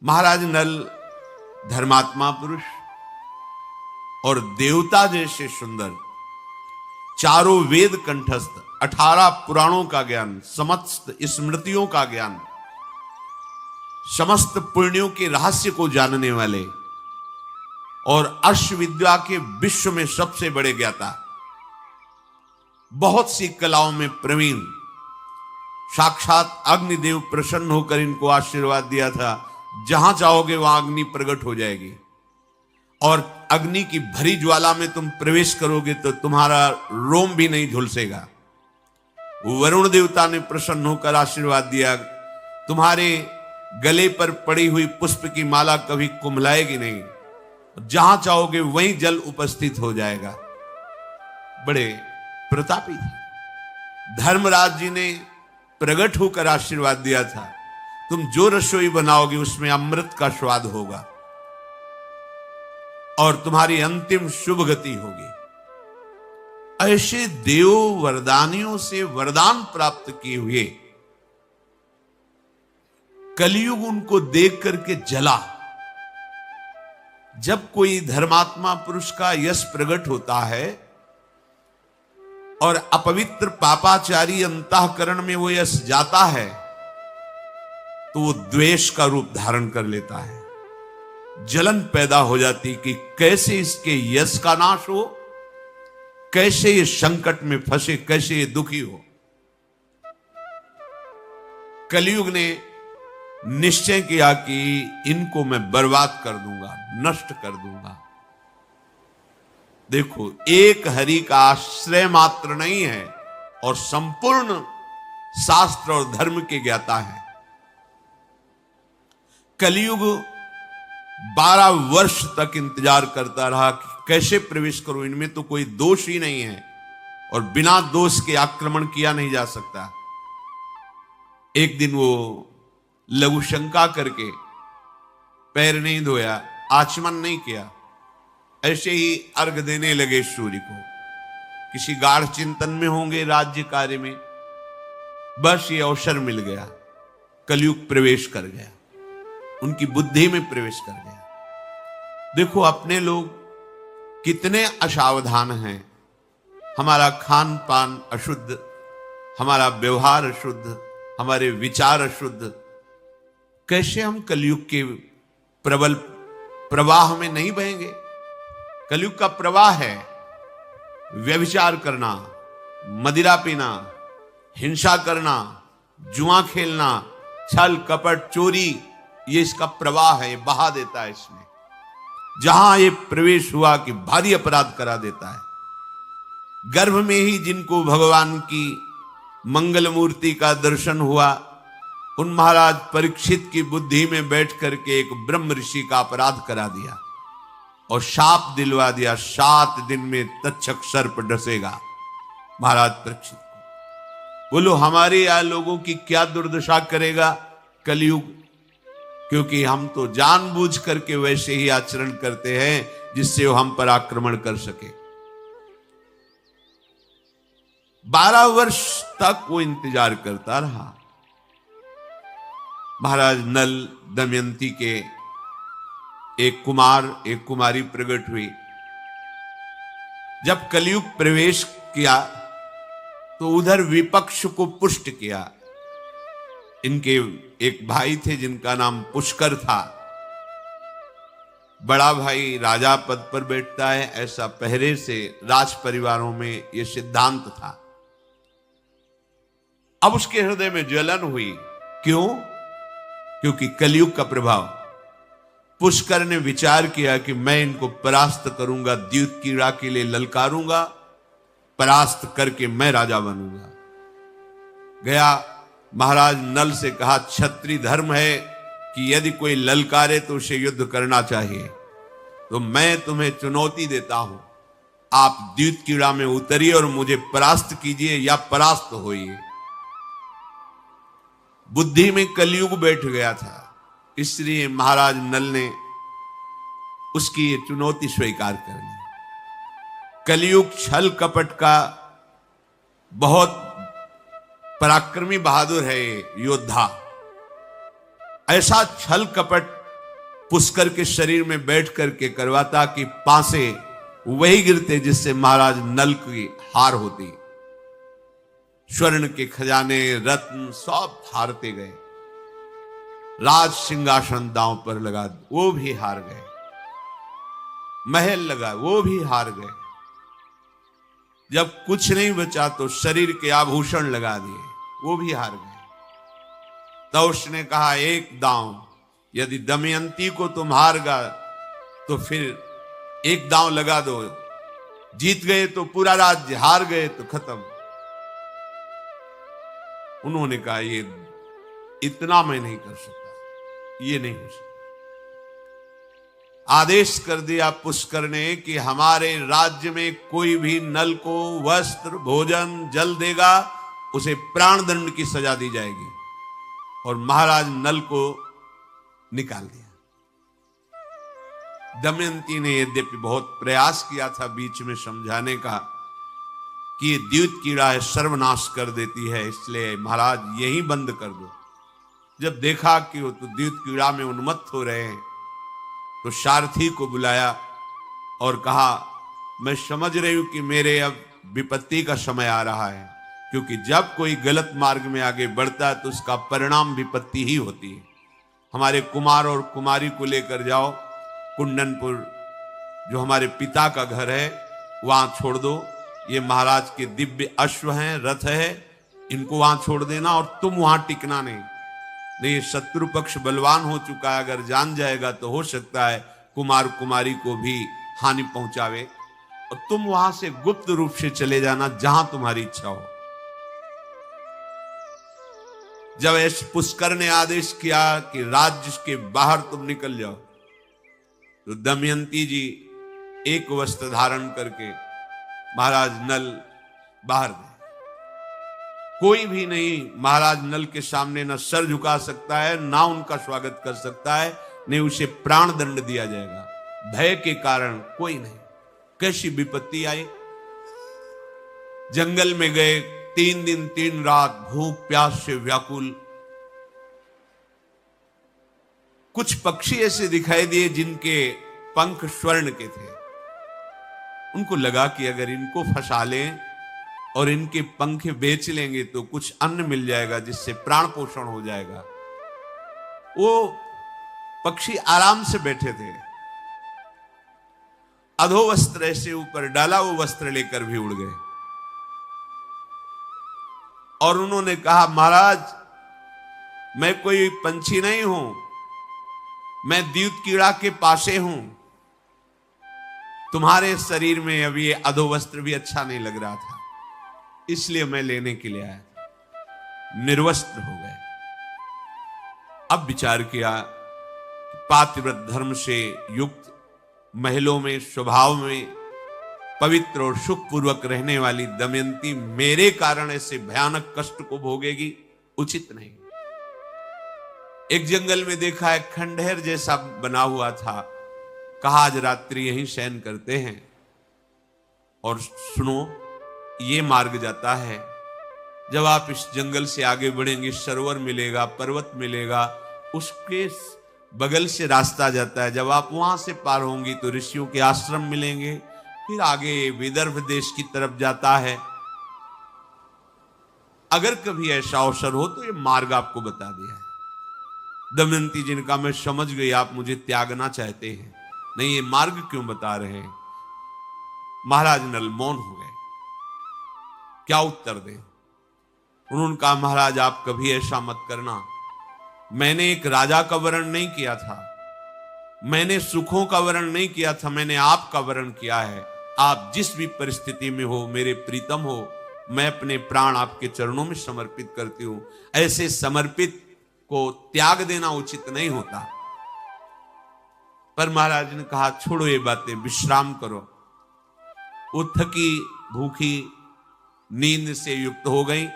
महाराज नल धर्मात्मा पुरुष और देवता जैसे सुंदर, चारों वेद कंठस्थ, 18 पुराणों का ज्ञान, समस्त स्मृतियों का ज्ञान, समस्त पुण्यों के रहस्य को जानने वाले और अश्वविद्या के विश्व में सबसे बड़े ज्ञाता, बहुत सी कलाओं में प्रवीण, साक्षात अग्निदेव प्रसन्न होकर इनको आशीर्वाद दिया था, जहां चाहोगे वहां अग्नि प्रकट हो जाएगी और अग्नि की भरी ज्वाला में तुम प्रवेश करोगे तो तुम्हारा रोम भी नहीं झुलसेगा। वरुण देवता ने प्रसन्न होकर आशीर्वाद दिया, तुम्हारे गले पर पड़ी हुई पुष्प की माला कभी कुम्हलाएगी नहीं, जहां चाहोगे वहीं जल उपस्थित हो जाएगा। बड़े प्रतापी थे। धर्मराज जी ने प्रकट होकर आशीर्वाद दिया था, तुम जो रसोई बनाओगे उसमें अमृत का स्वाद होगा और तुम्हारी अंतिम शुभ गति होगी। ऐसे देव वरदानियों से वरदान प्राप्त किए हुए कलयुग उनको देख करके जला। जब कोई धर्मात्मा पुरुष का यश प्रकट होता है और अपवित्र पापाचारी अंतःकरण में वो यश जाता है तो वो द्वेष का रूप धारण कर लेता है। जलन पैदा हो जाती कि कैसे इसके यश का नाश हो, कैसे ये संकट में फंसे, कैसे ये दुखी हो। कलयुग ने निश्चय किया कि इनको मैं बर्बाद कर दूंगा, नष्ट कर दूंगा। देखो, एक हरि का आश्रय मात्र नहीं है और संपूर्ण शास्त्र और धर्म के ज्ञाता है। कलयुग 12 वर्ष तक इंतजार करता रहा कि कैसे प्रवेश करूं, इनमें तो कोई दोष ही नहीं है और बिना दोष के आक्रमण किया नहीं जा सकता। एक दिन वो लघु शंका करके पैर नहीं धोया, आचमन नहीं किया, ऐसे ही अर्घ देने लगे सूर्य को। किसी गाढ़ चिंतन में होंगे, राज्य कार्य में, बस ये अवसर मिल गया, कलयुग प्रवेश कर गया, उनकी बुद्धि में प्रवेश कर गया। देखो, अपने लोग कितने असावधान हैं। हमारा खान पान अशुद्ध, हमारा व्यवहार अशुद्ध, हमारे विचार अशुद्ध, कैसे हम कलयुग के प्रबल प्रवाह में नहीं बहेंगे। कलयुग का प्रवाह है व्यभिचार करना, मदिरा पीना, हिंसा करना, जुआ खेलना, छल कपट चोरी, ये इसका प्रवाह है, ये बहा देता है। इसमें जहां ये प्रवेश हुआ कि भारी अपराध करा देता है। गर्भ में ही जिनको भगवान की मंगल मूर्ति का दर्शन हुआ, उन महाराज परीक्षित की बुद्धि में बैठ करके एक ब्रह्म ऋषि का अपराध करा दिया और शाप दिलवा दिया, 7 दिन में तक्षक सर्प डसेगा महाराज परीक्षित को। बोलो, हमारे यहां लोगों की क्या दुर्दशा करेगा कलयुग, क्योंकि हम तो जानबूझ करके वैसे ही आचरण करते हैं जिससे वो हम पर आक्रमण कर सके। 12 वर्ष तक वो इंतजार करता रहा। महाराज नल दमयंती के एक कुमार एक कुमारी प्रकट हुई। जब कलयुग प्रवेश किया तो उधर विपक्ष को पुष्ट किया। इनके एक भाई थे जिनका नाम पुष्कर था। बड़ा भाई राजा पद पर बैठता है, ऐसा पहले से राज परिवारों में यह सिद्धांत था। अब उसके हृदय में जलन हुई। क्यों? क्योंकि कलयुग का प्रभाव। पुष्कर ने विचार किया कि मैं इनको परास्त करूंगा, द्यूत कीड़ा के लिए ललकारूंगा, परास्त करके मैं राजा बनूंगा। गया, महाराज नल से कहा, क्षत्रिय धर्म है कि यदि कोई ललकारे तो उसे युद्ध करना चाहिए, तो मैं तुम्हें चुनौती देता हूं, आप द्यूत कीड़ा में उतरिए और मुझे परास्त कीजिए या परास्त होइए। बुद्धि में कलयुग बैठ गया था, इसलिए महाराज नल ने उसकी ये चुनौती स्वीकार कर ली। कलयुग छल कपट का बहुत पराक्रमी बहादुर है, योद्धा। ऐसा छल कपट पुष्कर के शरीर में बैठ करके करवाता कि पासे वही गिरते जिससे महाराज नल की हार होती। स्वर्ण के खजाने रत्न सब हारते गए। राज सिंहासन दांव पर लगा, वो भी हार गए। महल लगा, वो भी हार गए। जब कुछ नहीं बचा तो शरीर के आभूषण लगा दिए, वो भी हार गए। तो उसने कहा, एक दांव, यदि दमयंती को तुम हार गए तो फिर एक दांव लगा दो। जीत गए तो पूरा राज्य, हार गए तो खत्म। उन्होंने कहा, ये इतना मैं नहीं कर सकता, ये नहीं हो सकता। आदेश कर दिया पुष्कर ने कि हमारे राज्य में कोई भी नल को वस्त्र, भोजन, जल देगा, उसे प्राण दंड की सजा दी जाएगी। और महाराज नल को निकाल दिया। दमयंती ने यद्यपि बहुत प्रयास किया था बीच में समझाने का कि ये द्यूत कीड़ा है, सर्वनाश कर देती है, इसलिए महाराज यही बंद कर दो। जब देखा कि वो तो द्यूत कीड़ा में उन्मत्त हो रहे हैं तो सारथी को बुलाया और कहा, मैं समझ रही हूं कि मेरे अब विपत्ति का समय आ रहा है, क्योंकि जब कोई गलत मार्ग में आगे बढ़ता है तो उसका परिणाम विपत्ति ही होती है। हमारे कुमार और कुमारी को लेकर जाओ कुंडनपुर, जो हमारे पिता का घर है, वहां छोड़ दो। ये महाराज के दिव्य अश्व हैं, रथ है, इनको वहां छोड़ देना और तुम वहां टिकना नहीं, शत्रु पक्ष बलवान हो चुका है, अगर जान जाएगा तो हो सकता है कुमार कुमारी को भी हानि पहुंचावे, और तुम वहां से गुप्त रूप से चले जाना जहां तुम्हारी इच्छा हो। जब ऐसे पुष्कर ने आदेश किया कि राज्य के बाहर तुम निकल जाओ, तो दमयंती जी एक वस्त्र धारण करके महाराज नल बाहर गए। कोई भी नहीं महाराज नल के सामने न सर झुका सकता है, ना उनका स्वागत कर सकता है, नहीं उसे प्राण दंड दिया जाएगा। भय के कारण कोई नहीं। कैसी विपत्ति आई। जंगल में गए, 3 दिन 3 रात भूख प्यास से व्याकुल। कुछ पक्षी ऐसे दिखाई दिए जिनके पंख स्वर्ण के थे। उनको लगा कि अगर इनको फंसा लें और इनके पंख बेच लेंगे तो कुछ अन्न मिल जाएगा जिससे प्राण पोषण हो जाएगा। वो पक्षी आराम से बैठे थे। अधो वस्त्र ऐसे ऊपर डाला, वो वस्त्र लेकर भी उड़ गए। और उन्होंने कहा, महाराज मैं कोई पंछी नहीं हूं, मैं द्यूत कीड़ा के पासे हूं। तुम्हारे शरीर में अभी ये अधो वस्त्र भी अच्छा नहीं लग रहा था, इसलिए मैं लेने के लिए आया। निर्वस्त्र हो गए। अब विचार किया, पातिव्रत धर्म से युक्त महलों में स्वभाव में पवित्र और सुखपूर्वक रहने वाली दमयंती मेरे कारण ऐसे भयानक कष्ट को भोगेगी, उचित नहीं। एक जंगल में देखा है, खंडहर जैसा बना हुआ था। कहा आज रात्रि यहीं शयन करते हैं, और सुनो ये मार्ग जाता है, जब आप इस जंगल से आगे बढ़ेंगे सरोवर मिलेगा, पर्वत मिलेगा, उसके बगल से रास्ता जाता है। जब आप वहां से पार होंगी तो ऋषियों के आश्रम मिलेंगे, फिर आगे विदर्भ देश की तरफ जाता है। अगर कभी ऐसा अवसर हो तो ये मार्ग आपको बता दिया है। दमयंती जिनका मैं समझ गई आप मुझे त्यागना चाहते हैं, नहीं ये मार्ग क्यों बता रहे हैं। महाराज नल मौन हो गए, क्या उत्तर दें। उन्होंने कहा, महाराज आप कभी ऐसा मत करना। मैंने एक राजा का वर्ण नहीं किया था, मैंने सुखों का वर्ण नहीं किया था, मैंने आपका वर्ण किया है। आप जिस भी परिस्थिति में हो, मेरे प्रीतम हो, मैं अपने प्राण आपके चरणों में समर्पित करती हूं। ऐसे समर्पित को त्याग देना उचित नहीं होता। पर महाराज ने कहा, छोड़ो ये बातें, विश्राम करो। वो थकी भूखी नींद से युक्त हो गई।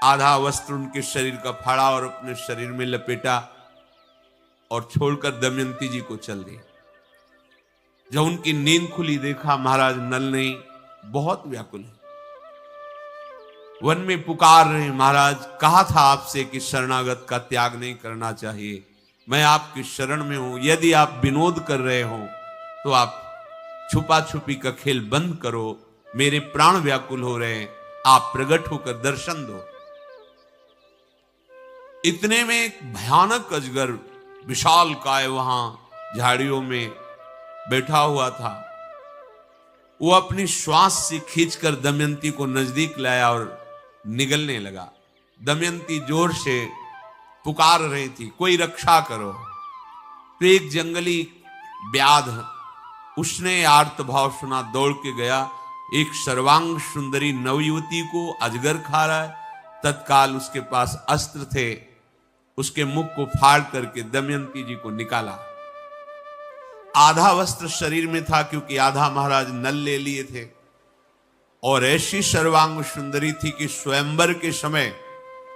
आधा वस्त्र उनके शरीर का फाड़ा और अपने शरीर में लपेटा और छोड़कर दमयंती जी को चल दी। जब उनकी नींद खुली, देखा महाराज नल नहीं, बहुत व्याकुल है, वन में पुकार रहे, महाराज कहा था आपसे कि शरणागत का त्याग नहीं करना चाहिए, मैं आपकी शरण में हूं। यदि आप विनोद कर रहे हो तो आप छुपा छुपी का खेल बंद करो, मेरे प्राण व्याकुल हो रहे हैं, आप प्रकट होकर दर्शन दो। इतने में एक भयानक अजगर विशाल काय वहां झाड़ियों में बैठा हुआ था। वो अपनी श्वास से खींचकर दमयंती को नजदीक लाया और निगलने लगा। दमयंती जोर से पुकार रही थी, कोई रक्षा करो। तो एक जंगली व्याध, उसने आर्तभाव सुना, दौड़ के गया। एक सर्वांग सुंदरी नवयुवती को अजगर खा रहा है। तत्काल उसके पास अस्त्र थे, उसके मुख को फाड़ करके दमयंती जी को निकाला। आधा वस्त्र शरीर में था क्योंकि आधा महाराज नल ले लिए थे, और ऐसी सर्वांग सुंदरी थी कि स्वयंवर के समय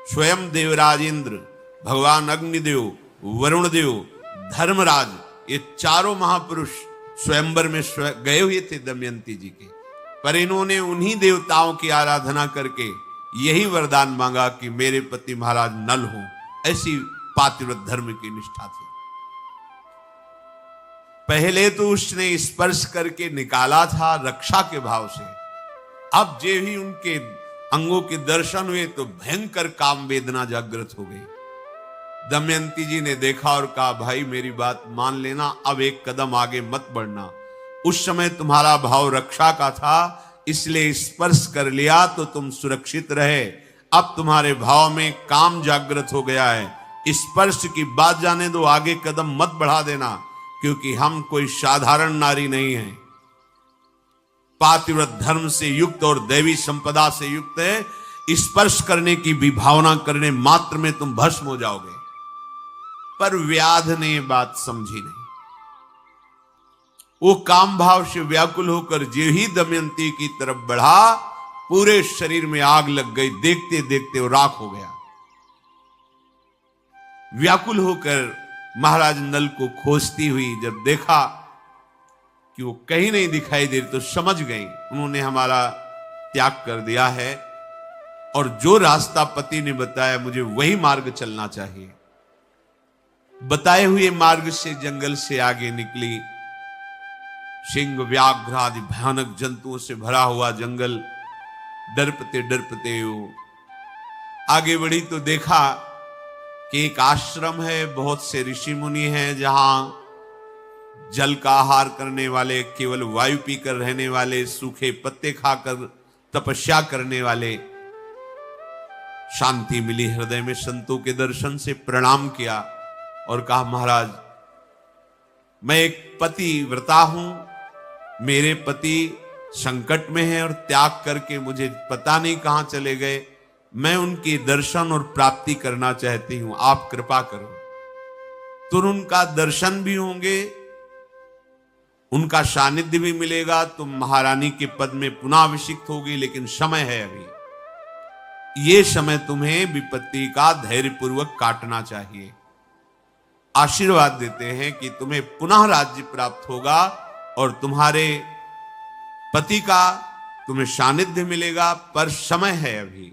स्वयं देवराज इंद्र, भगवान अग्निदेव, वरुण देव, धर्मराज, ये चारों महापुरुष स्वयंवर में गए हुए थे दमयंती जी के। पर इन्होंने उन्हीं देवताओं की आराधना करके यही वरदान मांगा कि मेरे पति महाराज नल हो। ऐसी पातिव्रत धर्म की निष्ठा थी। पहले तो उसने स्पर्श करके निकाला था रक्षा के भाव से, अब जे ही उनके अंगों के दर्शन हुए तो भयंकर काम वेदना जागृत हो गई। दमयंती जी ने देखा और कहा, भाई मेरी बात मान लेना, अब एक कदम आगे मत बढ़ना। उस समय तुम्हारा भाव रक्षा का था, इसलिए स्पर्श कर लिया तो तुम सुरक्षित रहे। अब तुम्हारे भाव में काम जागृत हो गया है, स्पर्श की बात जाने दो, आगे कदम मत बढ़ा देना, क्योंकि हम कोई साधारण नारी नहीं है, पातिव्रत धर्म से युक्त और दैवी संपदा से युक्त है। स्पर्श करने की विभावना करने मात्र में तुम भस्म हो जाओगे। पर व्याध ने बात समझी नहीं। वो काम भाव से व्याकुल होकर जो ही दमयंती की तरफ बढ़ा, पूरे शरीर में आग लग गई। देखते देखते वो राख हो गया। व्याकुल होकर महाराज नल को खोजती हुई जब देखा कि वो कहीं नहीं दिखाई दे रही, तो समझ गई उन्होंने हमारा त्याग कर दिया है, और जो रास्ता पति ने बताया मुझे वही मार्ग चलना चाहिए। बताए हुए मार्ग से जंगल से आगे निकली। सिंह, व्याघ्र आदि भयानक जंतुओं से भरा हुआ जंगल। डरपते डरपते वो आगे बढ़ी तो देखा कि एक आश्रम है, बहुत से ऋषि मुनि हैं, जहां जल का आहार करने वाले, केवल वायु पीकर रहने वाले, सूखे पत्ते खाकर तपस्या करने वाले। शांति मिली हृदय में संतों के दर्शन से। प्रणाम किया और कहा, महाराज मैं एक पतिव्रता हूं, मेरे पति संकट में है और त्याग करके मुझे पता नहीं कहां चले गए। मैं उनके दर्शन और प्राप्ति करना चाहती हूं, आप कृपा करो। तो उनका दर्शन भी होंगे, उनका सानिध्य भी मिलेगा, तुम महारानी के पद में पुनः अभिषिक्त होगी। लेकिन समय है अभी, ये समय तुम्हें विपत्ति का धैर्यपूर्वक काटना चाहिए। आशीर्वाद देते हैं कि तुम्हें पुनः राज्य प्राप्त होगा और तुम्हारे पति का तुम्हें सानिध्य मिलेगा, पर समय है अभी।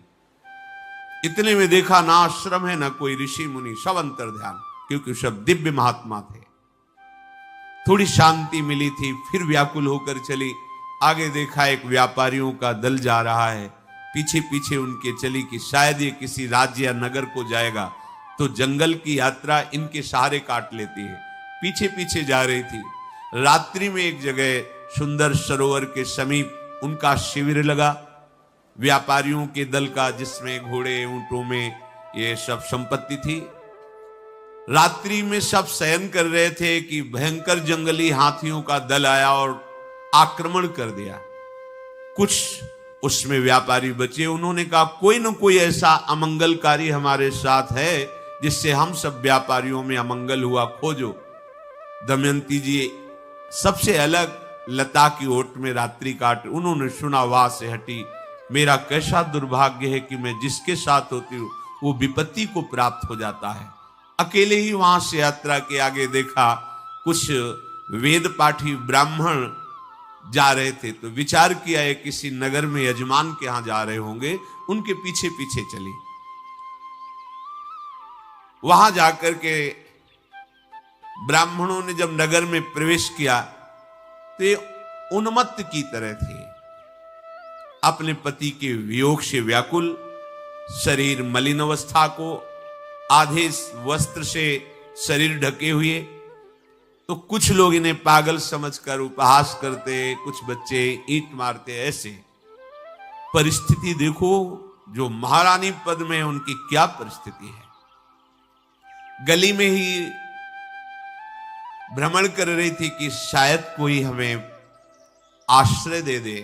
इतने में देखा ना आश्रम है ना कोई ऋषि मुनि, सब अंतर ध्यान, क्योंकि सब दिव्य महात्मा थे। थोड़ी शांति मिली थी, फिर व्याकुल होकर चली। आगे देखा एक व्यापारियों का दल जा रहा है, पीछे पीछे उनके चली कि शायद ये किसी राज्य या नगर को जाएगा। तो जंगल की यात्रा इनके सहारे काट लेती है। पीछे पीछे जा रही थी। रात्रि में एक जगह सुंदर सरोवर के समीप उनका शिविर लगा, व्यापारियों के दल का, जिसमें घोड़े ऊंटों में ये सब संपत्ति थी। रात्रि में सब शयन कर रहे थे कि भयंकर जंगली हाथियों का दल आया और आक्रमण कर दिया। कुछ उसमें व्यापारी बचे, उन्होंने कहा कोई न कोई ऐसा अमंगलकारी हमारे साथ है जिससे हम सब व्यापारियों में अमंगल हुआ, खोजो। दमयंती जी सबसे अलग लता की ओट में रात्रि काट, उन्होंने सुना, वहां से हटी। मेरा कैसा दुर्भाग्य है कि मैं जिसके साथ होती हूं वो विपत्ति को प्राप्त हो जाता है। अकेले ही वहां से यात्रा के आगे देखा कुछ वेद पाठी ब्राह्मण जा रहे थे, तो विचार किया है किसी नगर में यजमान के यहां जा रहे होंगे, उनके पीछे पीछे चली। वहां जाकर के ब्राह्मणों ने जब नगर में प्रवेश किया तो ये उन्मत्त की तरह थे, अपने पति के वियोग से व्याकुल, शरीर मलिन अवस्था को आधे वस्त्र से शरीर ढके हुए। तो कुछ लोग इन्हें पागल समझकर उपहास करते, कुछ बच्चे ईंट मारते। ऐसे परिस्थिति देखो, जो महारानी पद में है उनकी क्या परिस्थिति है। गली में ही भ्रमण कर रही थी कि शायद कोई हमें आश्रय दे दे।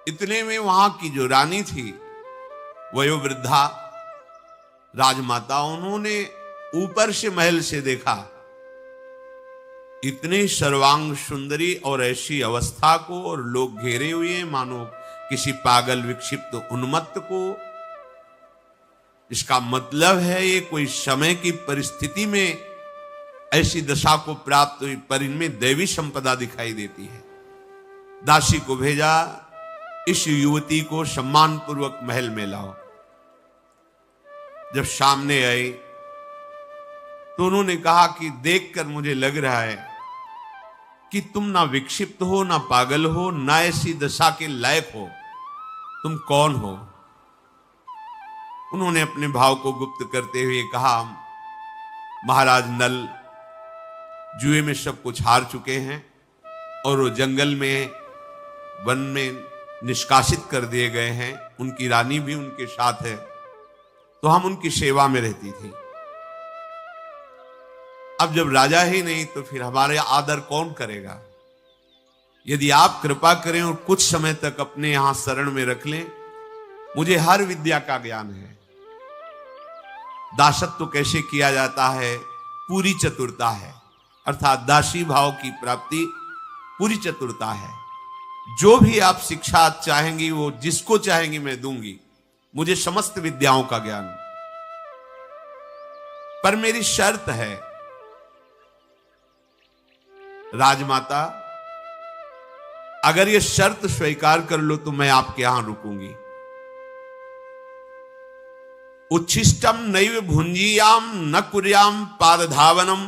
इतने में वहां की जो रानी थी, वयोवृद्धा राजमाता, उन्होंने ऊपर से महल से देखा इतने सर्वांग सुंदरी और ऐसी अवस्था को, और लोग घेरे हुए हैं मानो किसी पागल विक्षिप्त उन्मत्त को। इसका मतलब है ये कोई समय की परिस्थिति में ऐसी दशा को प्राप्त हुई, पर इनमें दैवी संपदा दिखाई देती है। दासी को भेजा, इस युवती को सम्मान पूर्वक महल में लाओ। जब सामने आई तो उन्होंने कहा कि देखकर मुझे लग रहा है कि तुम ना विक्षिप्त हो, ना पागल हो, ना ऐसी दशा के लायक हो। तुम कौन हो? उन्होंने अपने भाव को गुप्त करते हुए कहा, महाराज नल जुए में सब कुछ हार चुके हैं और वो जंगल में, वन में निष्कासित कर दिए गए हैं। उनकी रानी भी उनके साथ है, तो हम उनकी सेवा में रहती थी। अब जब राजा ही नहीं तो फिर हमारे आदर कौन करेगा? यदि आप कृपा करें और कुछ समय तक अपने यहां शरण में रख लें, मुझे हर विद्या का ज्ञान है। दासत्व कैसे किया जाता है, पूरी चतुरता है, अर्थात दासी भाव की प्राप्ति पूरी चतुरता है। जो भी आप शिक्षा चाहेंगी, वो जिसको चाहेंगी मैं दूंगी। मुझे समस्त विद्याओं का ज्ञान, पर मेरी शर्त है राजमाता, अगर ये शर्त स्वीकार कर लो तो मैं आपके यहां रुकूंगी। उच्छिष्टम नैव भुंजीयाम न कुर्याम पादधावनम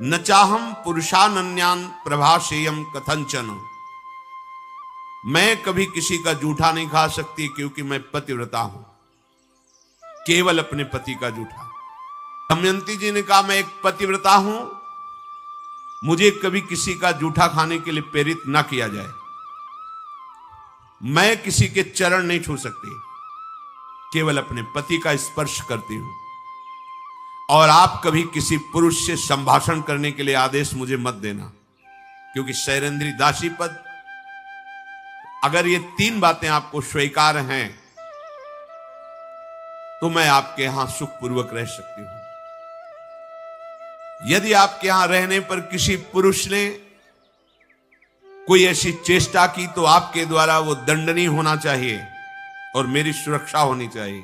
न चाहम पुरुषानन्यान प्रभासेयम कथंचन। मैं कभी किसी का जूठा नहीं खा सकती, क्योंकि मैं पतिव्रता हूं, केवल अपने पति का जूठा। दमयंती जी ने कहा, मैं एक पतिव्रता हूं, मुझे कभी किसी का जूठा खाने के लिए प्रेरित ना किया जाए। मैं किसी के चरण नहीं छू सकती, केवल अपने पति का स्पर्श करती हूं। और आप कभी किसी पुरुष से संभाषण करने के लिए आदेश मुझे मत देना, क्योंकि शैरेंद्री दासी पद, अगर ये 3 बातें आपको स्वीकार हैं तो मैं आपके यहां सुखपूर्वक रह सकती हूं। यदि आपके यहां रहने पर किसी पुरुष ने कोई ऐसी चेष्टा की तो आपके द्वारा वो दंडनीय होना चाहिए और मेरी सुरक्षा होनी चाहिए।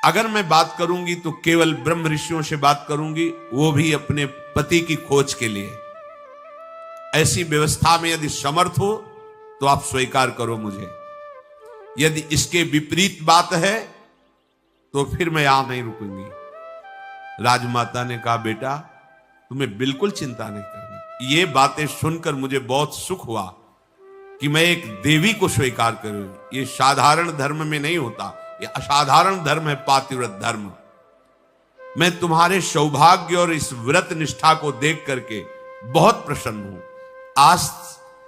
अगर मैं बात करूंगी तो केवल ब्रह्म ऋषियों से बात करूंगी, वो भी अपने पति की खोज के लिए। ऐसी व्यवस्था में यदि समर्थ हो तो आप स्वीकार करो मुझे। यदि इसके विपरीत बात है तो फिर मैं यहां नहीं रुकूंगी। राजमाता ने कहा, बेटा तुम्हें बिल्कुल चिंता नहीं करनी। ये बातें सुनकर मुझे बहुत सुख हुआ कि मैं एक देवी को स्वीकार करूं। ये साधारण धर्म में नहीं होता, ये असाधारण धर्म है, पातिव्रत धर्म। मैं तुम्हारे सौभाग्य और इस व्रत निष्ठा को देख करके बहुत प्रसन्न हूं। आज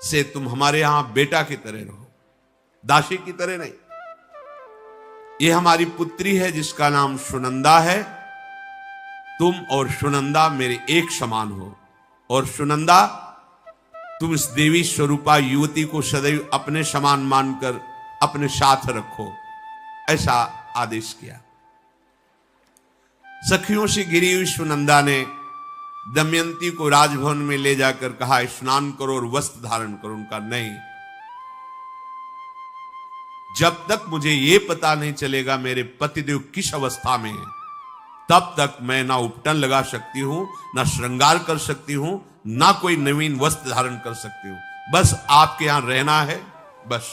से तुम हमारे यहां बेटा की तरह रहो, दासी की तरह नहीं। ये हमारी पुत्री है जिसका नाम सुनंदा है। तुम और सुनंदा मेरे एक समान हो, और सुनंदा तुम इस देवी स्वरूपा युवती को सदैव अपने समान मानकर अपने साथ रखो, ऐसा आदेश किया। सखियों से घिरी हुई सुनंदा ने दमयंती को राजभवन में ले जाकर कहा, स्नान करो और वस्त्र धारण करो। उनका नहीं, जब तक मुझे यह पता नहीं चलेगा मेरे पतिदेव किस अवस्था में है, तब तक मैं ना उपटन लगा सकती हूं, ना श्रृंगार कर सकती हूं, ना कोई नवीन वस्त्र धारण कर सकती हूं। बस आपके यहां रहना है, बस।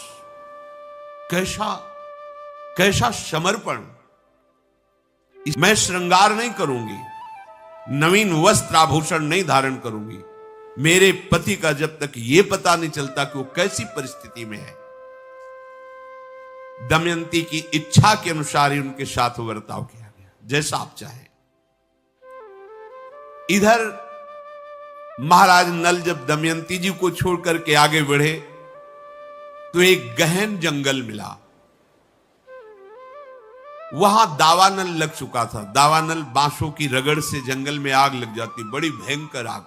कैसा कैसा समर्पण! मैं श्रृंगार नहीं करूंगी, नवीन वस्त्र आभूषण नहीं धारण करूंगी। मेरे पति का जब तक यह पता नहीं चलता कि वो कैसी परिस्थिति में है। दमयंती की इच्छा के अनुसार ही उनके साथ वर्ताव किया गया, जैसा आप चाहें। इधर महाराज नल जब दमयंती जी को छोड़कर के आगे बढ़े तो एक गहन जंगल मिला। वहां दावानल लग चुका था। दावानल बांसों की रगड़ से जंगल में आग लग जाती, बड़ी भयंकर आग।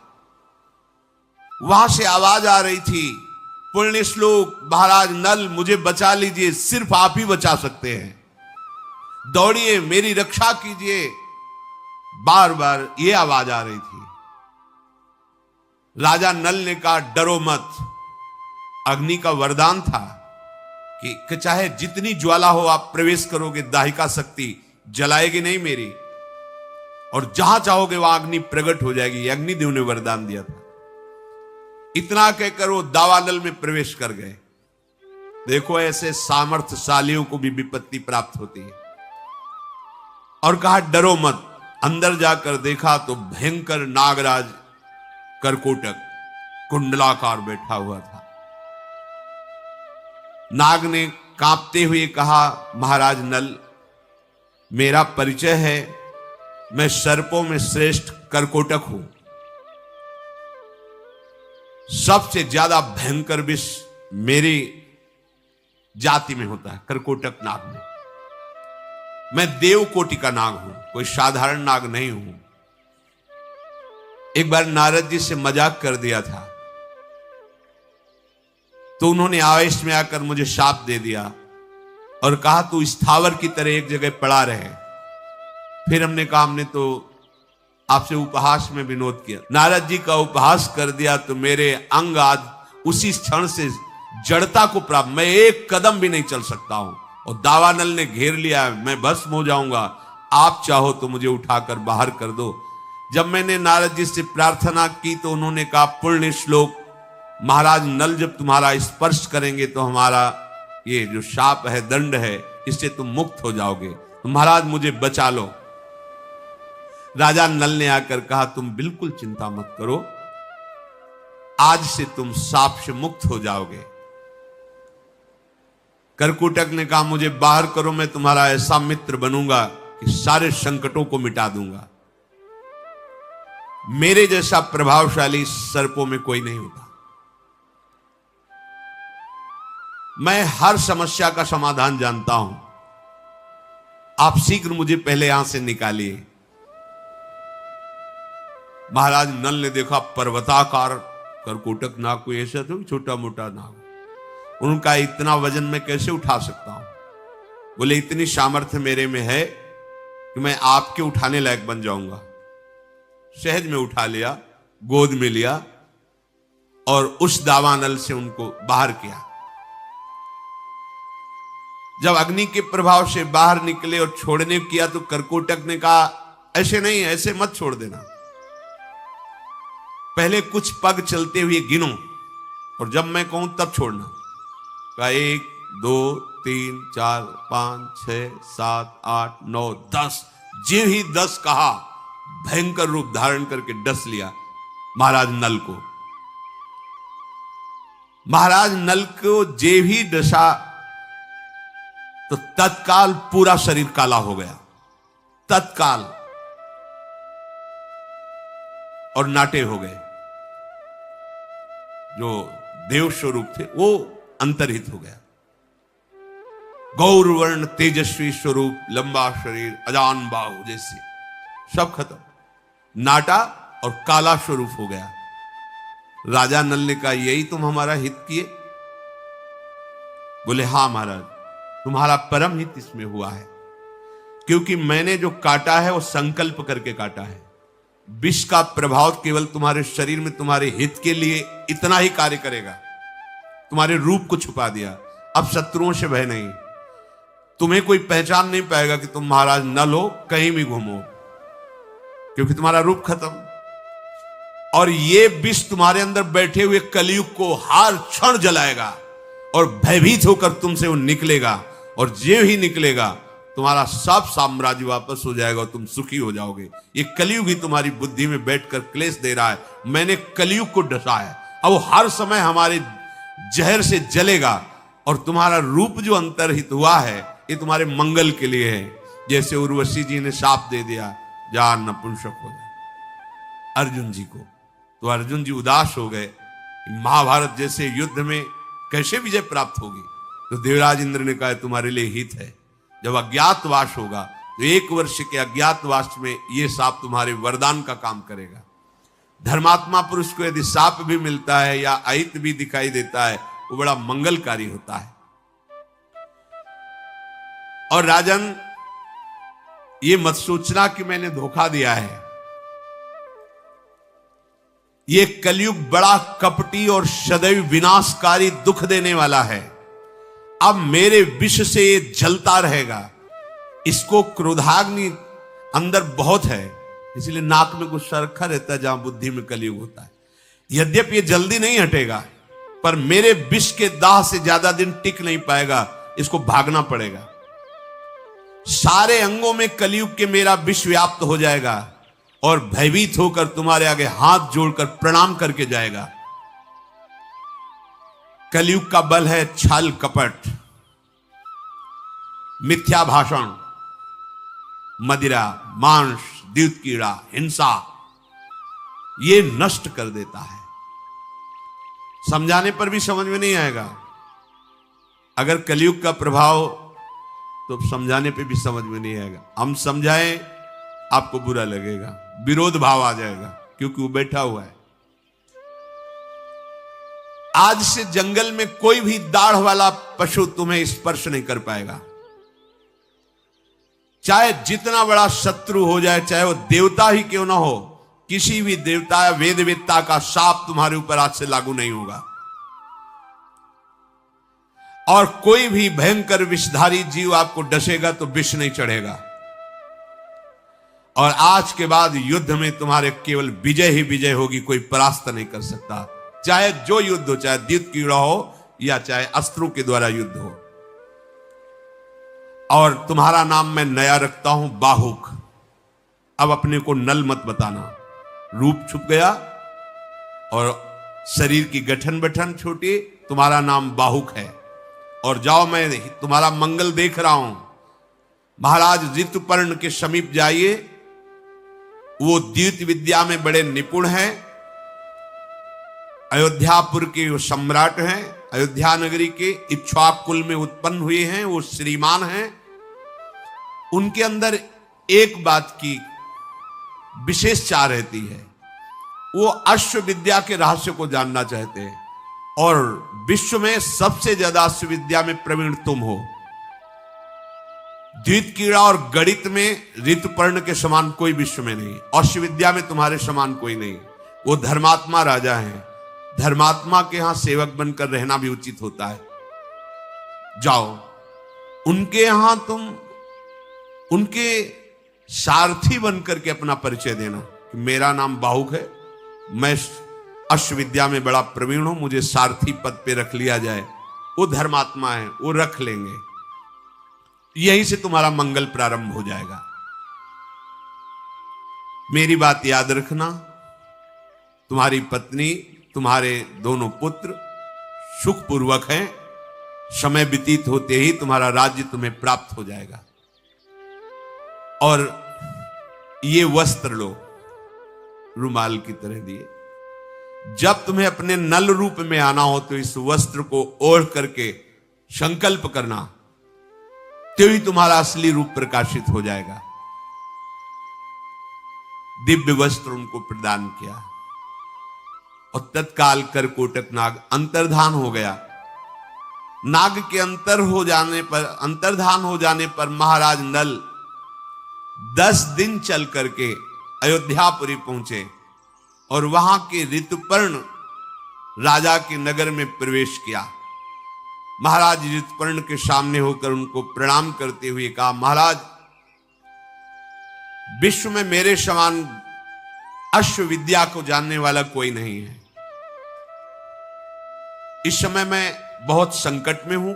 वहां से आवाज आ रही थी, पुण्य श्लोक महाराज नल मुझे बचा लीजिए, सिर्फ आप ही बचा सकते हैं, दौड़िए मेरी रक्षा कीजिए। बार बार ये आवाज आ रही थी। राजा नल ने कहा डरो मत। अग्नि का वरदान था कि चाहे जितनी ज्वाला हो आप प्रवेश करोगे, दाहिका शक्ति जलाएगी नहीं मेरी, और जहां चाहोगे वहां अग्नि प्रकट हो जाएगी। अग्निदेव ने वरदान दिया था। इतना कहकर वो दावानल में प्रवेश कर गए। देखो ऐसे सामर्थ्यशालियों को भी विपत्ति प्राप्त होती है। और कहा डरो मत। अंदर जाकर देखा तो भयंकर नागराज करकोटक कुंडलाकार बैठा हुआ था। नाग ने कांपते हुए कहा महाराज नल मेरा परिचय है, मैं सर्पों में श्रेष्ठ करकोटक हूं। सबसे ज्यादा भयंकर विष मेरी जाति में होता है, करकोटक नाग में। मैं देव कोटि का नाग हूं, कोई साधारण नाग नहीं हूं। एक बार नारद जी से मजाक कर दिया था तो उन्होंने आवेश में आकर मुझे शाप दे दिया और कहा तू स्थावर की तरह एक जगह पड़ा रहे। फिर हमने कहा हमने तो आपसे उपहास में विनोद किया। नारद जी का उपहास कर दिया तो मेरे अंग आज उसी क्षण से जड़ता को प्राप्त, मैं एक कदम भी नहीं चल सकता हूं और दावानल ने घेर लिया, मैं भस्म हो जाऊंगा। आप चाहो तो मुझे उठाकर बाहर कर दो। जब मैंने नारद जी से प्रार्थना की तो उन्होंने कहा पुण्य श्लोक महाराज नल जब तुम्हारा स्पर्श करेंगे तो हमारा ये जो शाप है, दंड है, इससे तुम मुक्त हो जाओगे, तो महाराज मुझे बचा लो। राजा नल ने आकर कहा तुम बिल्कुल चिंता मत करो, आज से तुम शाप से मुक्त हो जाओगे। करकुटक ने कहा मुझे बाहर करो, मैं तुम्हारा ऐसा मित्र बनूंगा कि सारे संकटों को मिटा दूंगा। मेरे जैसा प्रभावशाली सर्पों में कोई नहीं होता। मैं हर समस्या का समाधान जानता हूं, आप शीघ्र मुझे पहले यहां से निकालिए। महाराज नल ने देखा पर्वताकार करकोटक नाग, कोई ऐसा तो छोटा मोटा नाग, उनका इतना वजन मैं कैसे उठा सकता हूं। बोले इतनी सामर्थ्य मेरे में है कि मैं आपके उठाने लायक बन जाऊंगा। सहज में उठा लिया, गोद में लिया और उस दावानल से उनको बाहर किया। जब अग्नि के प्रभाव से बाहर निकले और छोड़ने किया तो करकोटक ने कहा ऐसे नहीं, ऐसे मत छोड़ देना, पहले कुछ पग चलते हुए गिनो और जब मैं कहूं तब छोड़ना। कहा 1 2 3 4 5 6 7 8 9 10। जे ही 10 कहा भयंकर रूप धारण करके डस लिया महाराज नल को। महाराज नल को जे ही डसा तो तत्काल पूरा शरीर काला हो गया, तत्काल, और नाटे हो गए। जो देव स्वरूप थे वो अंतर्हित हो गया। गौरवर्ण तेजस्वी स्वरूप, लंबा शरीर, अजान बाहु जैसे सब खत्म, नाटा और काला स्वरूप हो गया। राजा नल ने कहा यही तुम हमारा हित किए? बोले हाँ महाराज, तुम्हारा परम हित इसमें हुआ है, क्योंकि मैंने जो काटा है वो संकल्प करके काटा है। विष का प्रभाव केवल तुम्हारे शरीर में तुम्हारे हित के लिए इतना ही कार्य करेगा। तुम्हारे रूप को छुपा दिया, अब शत्रुओं से भय नहीं, तुम्हें कोई पहचान नहीं पाएगा कि तुम महाराज नल हो, कहीं भी घूमो, क्योंकि तुम्हारा रूप खत्म। और ये विष तुम्हारे अंदर बैठे हुए कलयुग को हर क्षण जलाएगा और भयभीत होकर तुमसे वो निकलेगा, और जो ही निकलेगा तुम्हारा सब साम्राज्य वापस हो जाएगा और तुम सुखी हो जाओगे। ये कलयुग ही तुम्हारी बुद्धि में बैठकर क्लेश दे रहा है। मैंने कलयुग को डसा है, अब वो हर समय हमारे जहर से जलेगा और तुम्हारा रूप जो अंतर्हित हुआ है ये तुम्हारे मंगल के लिए है। जैसे उर्वशी जी ने शाप दे दिया, जा नपुंसक हो जाए अर्जुन जी को, तो अर्जुन जी उदास हो गए। महाभारत जैसे युद्ध में कैसे विजय प्राप्त होगी? तो देवराज इंद्र ने कहा तुम्हारे लिए हित है, जब अज्ञातवास होगा तो 1 वर्ष के अज्ञातवास में यह साप तुम्हारे वरदान का काम करेगा। धर्मात्मा पुरुष को यदि साप भी मिलता है या अहित भी दिखाई देता है वो बड़ा मंगलकारी होता है। और राजन, ये मत सोचना कि मैंने धोखा दिया है। ये कलयुग बड़ा कपटी और सदैव विनाशकारी दुख देने वाला है। अब मेरे विष से ये जलता रहेगा। इसको क्रोधाग्नि अंदर बहुत है, इसलिए नाक में गुस्सा रखा रहता है जहां बुद्धि में कलयुग होता है। यद्यपि ये जल्दी नहीं हटेगा, पर मेरे विष के दाह से ज्यादा दिन टिक नहीं पाएगा, इसको भागना पड़ेगा। सारे अंगों में कलयुग के मेरा विष व्याप्त हो जाएगा और भयभीत होकर तुम्हारे आगे हाथ जोड़कर प्रणाम करके जाएगा। कलयुग का बल है छल कपट, मिथ्या भाषण, मदिरा, मांस, द्यूत कीड़ा, हिंसा, ये नष्ट कर देता है। समझाने पर भी समझ में नहीं आएगा। अगर कलयुग का प्रभाव, तो समझाने पे भी समझ में नहीं आएगा। हम समझाएं आपको बुरा लगेगा, विरोध भाव आ जाएगा, क्योंकि वो बैठा हुआ है। आज से जंगल में कोई भी दाढ़ वाला पशु तुम्हें स्पर्श नहीं कर पाएगा। चाहे जितना बड़ा शत्रु हो जाए, चाहे वो देवता ही क्यों ना हो, किसी भी देवता या वेदवेत्ता का शाप तुम्हारे ऊपर आज से लागू नहीं होगा। और कोई भी भयंकर विषधारी जीव आपको डसेगा तो विष नहीं चढ़ेगा। और आज के बाद युद्ध में तुम्हारे केवल विजय ही विजय होगी, कोई परास्त नहीं कर सकता। चाहे जो युद्ध हो, चाहे द्यूत कीड़ा हो या चाहे अस्त्रों के द्वारा युद्ध हो। और तुम्हारा नाम मैं नया रखता हूं, बाहुक। अब अपने को नल मत बताना। रूप छुप गया और शरीर की गठन बठन छोटी, तुम्हारा नाम बाहुक है। और जाओ, मैं तुम्हारा मंगल देख रहा हूं। महाराज ऋतुपर्ण के समीप जाइए, वो द्यूत विद्या में बड़े निपुण हैं। अयोध्यापुर के वो सम्राट हैं, अयोध्या नगरी के इक्ष्वाक कुल में उत्पन्न हुए हैं, वो श्रीमान हैं। उनके अंदर एक बात की विशेष चाह रहती है, वो अश्व विद्या के रहस्य को जानना चाहते हैं। और विश्व में सबसे ज्यादा अश्व विद्या में प्रवीण तुम हो। द्यूत कीड़ा और गणित में ऋतुपर्ण के समान कोई विश्व में नहीं, अश्व विद्या में तुम्हारे समान कोई नहीं। वो धर्मात्मा राजा हैं। धर्मात्मा के यहां सेवक बनकर रहना भी उचित होता है। जाओ, उनके यहां तुम उनके सारथी बनकर के अपना परिचय देना कि मेरा नाम बाहुक है, मैं अश्व विद्या में बड़ा प्रवीण हूं, मुझे सारथी पद पे रख लिया जाए। वो धर्मात्मा है, वो रख लेंगे। यहीं से तुम्हारा मंगल प्रारंभ हो जाएगा। मेरी बात याद रखना, तुम्हारी पत्नी, तुम्हारे दोनों पुत्र सुखपूर्वक हैं। समय व्यतीत होते ही तुम्हारा राज्य तुम्हें प्राप्त हो जाएगा। और ये वस्त्र लो, रुमाल की तरह दिए। जब तुम्हें अपने नल रूप में आना हो तो इस वस्त्र को ओढ़ करके संकल्प करना, तभी तुम्हारा असली रूप प्रकाशित हो जाएगा। दिव्य वस्त्र उनको प्रदान किया और तत्काल करकोटक नाग अंतर्धान हो गया। नाग के अंतर्धान हो जाने पर महाराज नल 10 दिन चल करके अयोध्यापुरी पहुंचे और वहां के ऋतुपर्ण राजा के नगर में प्रवेश किया। महाराज ऋतुपर्ण के सामने होकर उनको प्रणाम करते हुए कहा, महाराज, विश्व में मेरे समान अश्व विद्या को जानने वाला कोई नहीं है। इस समय मैं बहुत संकट में हूं।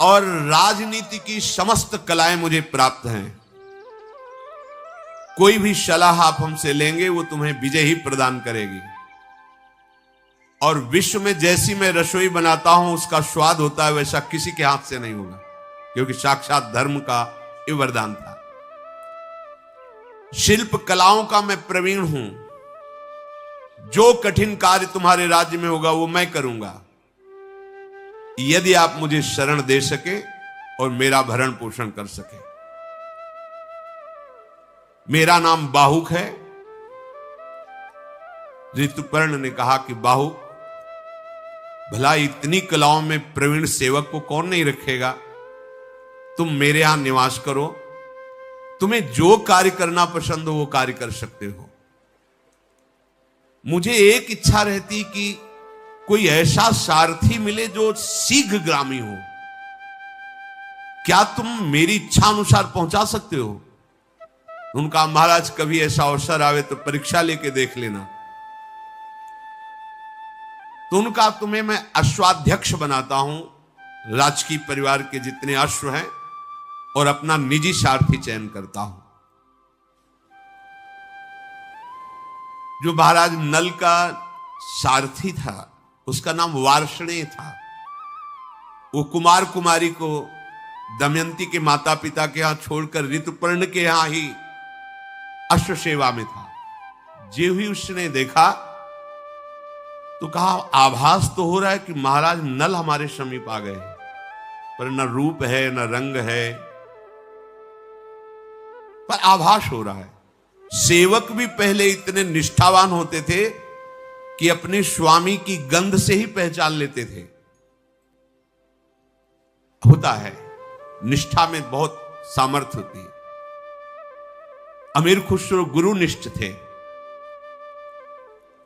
और राजनीति की समस्त कलाएं मुझे प्राप्त हैं। कोई भी सलाह आप हमसे लेंगे वो तुम्हें विजय ही प्रदान करेगी। और विश्व में जैसी मैं रसोई बनाता हूं उसका स्वाद होता है वैसा किसी के हाथ से नहीं होगा, क्योंकि साक्षात धर्म का ये वरदान था। शिल्प कलाओं का मैं प्रवीण हूं। जो कठिन कार्य तुम्हारे राज्य में होगा वो मैं करूंगा, यदि आप मुझे शरण दे सके और मेरा भरण पोषण कर सके। मेरा नाम बाहुक है। ऋतुपर्ण ने कहा कि बाहुक, भला इतनी कलाओं में प्रवीण सेवक को कौन नहीं रखेगा। तुम मेरे यहां निवास करो, तुम्हें जो कार्य करना पसंद हो वो कार्य कर सकते हो। मुझे एक इच्छा रहती कि कोई ऐसा सारथी मिले जो शीघ्रगामी हो। क्या तुम मेरी इच्छा अनुसार पहुंचा सकते हो? उनका महाराज कभी ऐसा अवसर आवे तो परीक्षा लेके देख लेना। तो उनका तुम्हें मैं अश्वाध्यक्ष बनाता हूं, राजकीय परिवार के जितने अश्व हैं, और अपना निजी सारथी चयन करता हूं। जो महाराज नल का सारथी था उसका नाम वार्ष्णेय था। वो कुमार कुमारी को दमयंती के माता पिता के यहां छोड़कर ऋतुपर्ण के यहां ही अश्व सेवा में था। जो ही उसने देखा तो कहा, आभास तो हो रहा है कि महाराज नल हमारे समीप आ गए हैं, पर न रूप है न रंग है, पर आभास हो रहा है। सेवक भी पहले इतने निष्ठावान होते थे कि अपने स्वामी की गंध से ही पहचान लेते थे। होता है, निष्ठा में बहुत सामर्थ्य होती है। अमीर खुसरो गुरुनिष्ठ थे।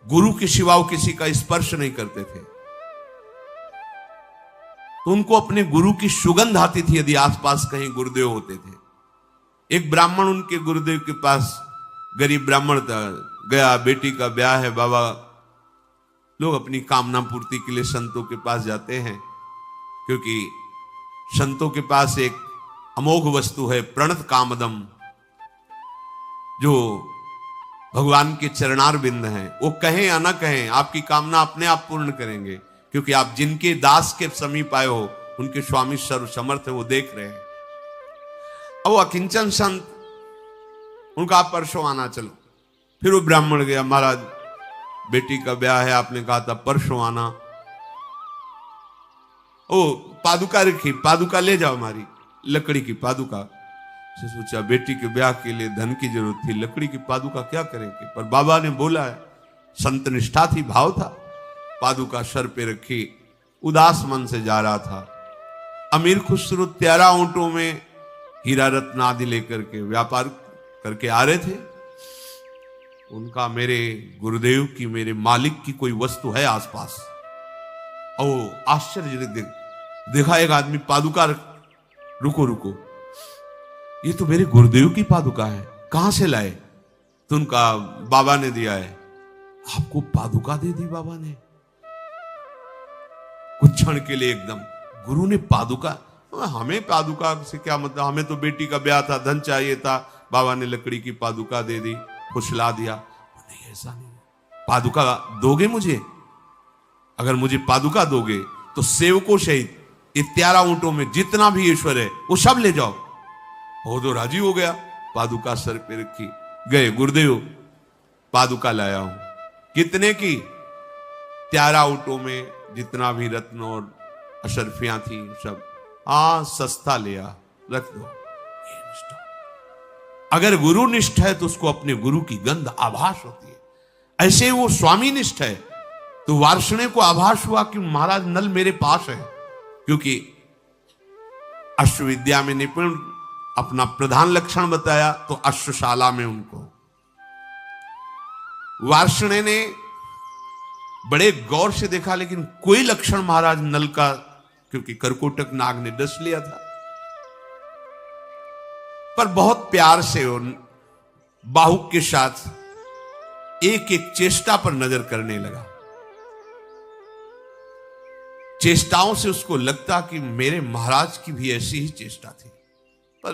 गुरु के सिवा वो किसी का स्पर्श नहीं करते थे। तो उनको अपने गुरु की सुगंध आती थी यदि आसपास कहीं गुरुदेव होते थे। एक ब्राह्मण उनके गुरुदेव के पास, गरीब ब्राह्मण था, गया, बेटी का ब्याह है बाबा। लोग अपनी कामना पूर्ति के लिए संतों के पास जाते हैं, क्योंकि संतों के पास एक अमोघ वस्तु है, प्रणत कामदम, जो भगवान के चरणार बिंद हैं। वो कहें या ना कहें, आपकी कामना अपने आप पूर्ण करेंगे, क्योंकि आप जिनके दास के समीप आए हो उनके स्वामी सर्व समर्थ है, वो देख रहे हैं। अब वो अकिंचन संत, उनका आप परसों आना चलो। फिर वो ब्राह्मण गया, महाराज बेटी का ब्याह है, आपने कहा था परसों आना। ओ पादुका रखी, पादुका ले जाओ, हमारी लकड़ी की पादुका। से सोचा बेटी के ब्याह के लिए धन की जरूरत थी, लकड़ी की पादुका क्या करेंगे, पर बाबा ने बोला है, संत निष्ठा थी, भाव था। पादुका सर पे रखी, उदास मन से जा रहा था। अमीर खुसरो 13 ऊंटों में हीरा रत्न आदि लेकर के व्यापार करके आ रहे थे। उनका, मेरे गुरुदेव की, मेरे मालिक की कोई वस्तु है आसपास? ओ आश्चर्य देखा एक आदमी पादुका, रुको रुको, ये तो मेरे गुरुदेव की पादुका है, कहां से लाए? तो उनका, बाबा ने दिया है। आपको पादुका दे दी बाबा ने? कुछ क्षण के लिए एकदम, गुरु ने पादुका? हमें पादुका से क्या मतलब, हमें तो बेटी का ब्याह था, धन चाहिए था, बाबा ने लकड़ी की पादुका दे दी, फुसला दिया। नहीं, ऐसा नहीं, पादुका दोगे मुझे? अगर मुझे पादुका दोगे तो सेवकों सहित 13 ऊंटों में जितना भी ईश्वर है वो सब ले जाओ। वो तो राजी हो गया, पादुका सर पे रखी, गए, गुरुदेव पादुका लाया हूं। कितने की? 13 ऊंटों में जितना भी रत्न और अशर्फियां थी सब। हाँ, सस्ता लिया, रख दो। अगर गुरु निष्ठ है तो उसको अपने गुरु की गंध आभास होती है। ऐसे वो स्वामी निष्ठ है तो वार्ष्णेय को आभास हुआ कि महाराज नल मेरे पास है, क्योंकि अश्वविद्या में निपुण अपना प्रधान लक्षण बताया, तो अश्वशाला में उनको वार्ष्णेय ने बड़े गौर से देखा, लेकिन कोई लक्षण महाराज नल का, क्योंकि करकोटक नाग ने डस लिया था। पर बहुत प्यार से और बाहुक के साथ एक एक चेष्टा पर नजर करने लगा। चेष्टाओं से उसको लगता कि मेरे महाराज की भी ऐसी ही चेष्टा थी, पर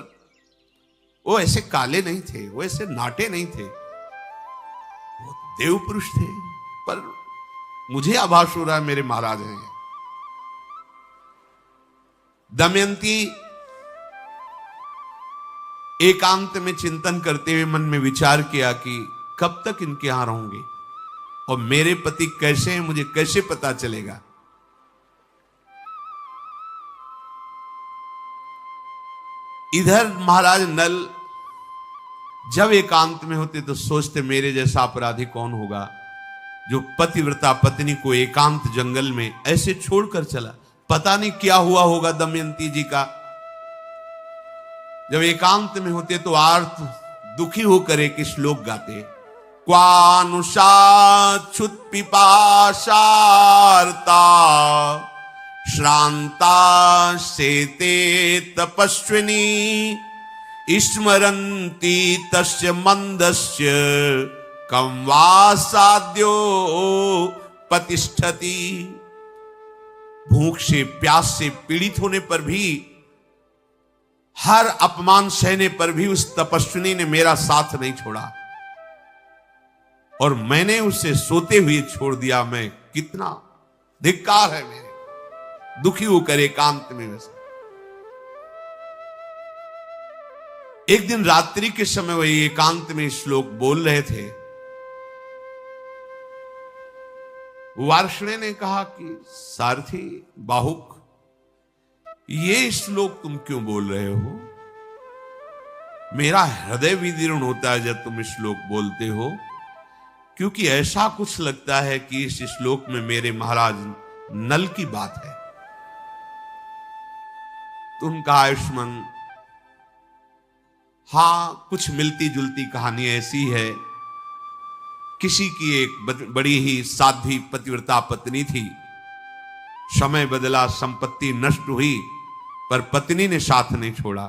वो ऐसे काले नहीं थे, वो ऐसे नाटे नहीं थे, वो देव पुरुष थे। पर मुझे आभास हो रहा है मेरे महाराज हैं। दमयंती एकांत में चिंतन करते हुए मन में विचार किया कि कब तक इनके यहां रहूंगी और मेरे पति कैसे हैं मुझे कैसे पता चलेगा। इधर महाराज नल जब एकांत में होते तो सोचते मेरे जैसा अपराधी कौन होगा जो पतिव्रता पत्नी को एकांत जंगल में ऐसे छोड़कर चला। पता नहीं क्या हुआ होगा दमयंती जी का। जब एकांत में होते तो आर्त दुखी होकर एक श्लोक गाते, क्वानुषा छुत पिपाशार्ता श्रांता सेते तपस्विनी स्मरन्ति तस्य मंदस्य कं वा साध्यो प्रतिष्ठति। भूख से प्यास से पीड़ित होने पर भी, हर अपमान सहने पर भी उस तपस्विनी ने मेरा साथ नहीं छोड़ा और मैंने उसे सोते हुए छोड़ दिया। मैं कितना धिक्कार है मेरे। दुखी होकर एकांत में वैसे एक दिन रात्रि के समय वही एकांत में श्लोक बोल रहे थे। वार्ष्णेय ने कहा कि सारथी बाहुक, ये श्लोक तुम क्यों बोल रहे हो? मेरा हृदय विदीर्ण होता है जब तुम श्लोक बोलते हो, क्योंकि ऐसा कुछ लगता है कि इस श्लोक में मेरे महाराज नल की बात है। तुमका आयुष्मान, हां कुछ मिलती जुलती कहानी ऐसी है। किसी की एक बड़ी ही साध्वी पतिव्रता पत्नी थी, समय बदला, संपत्ति नष्ट हुई, पर पत्नी ने साथ नहीं छोड़ा।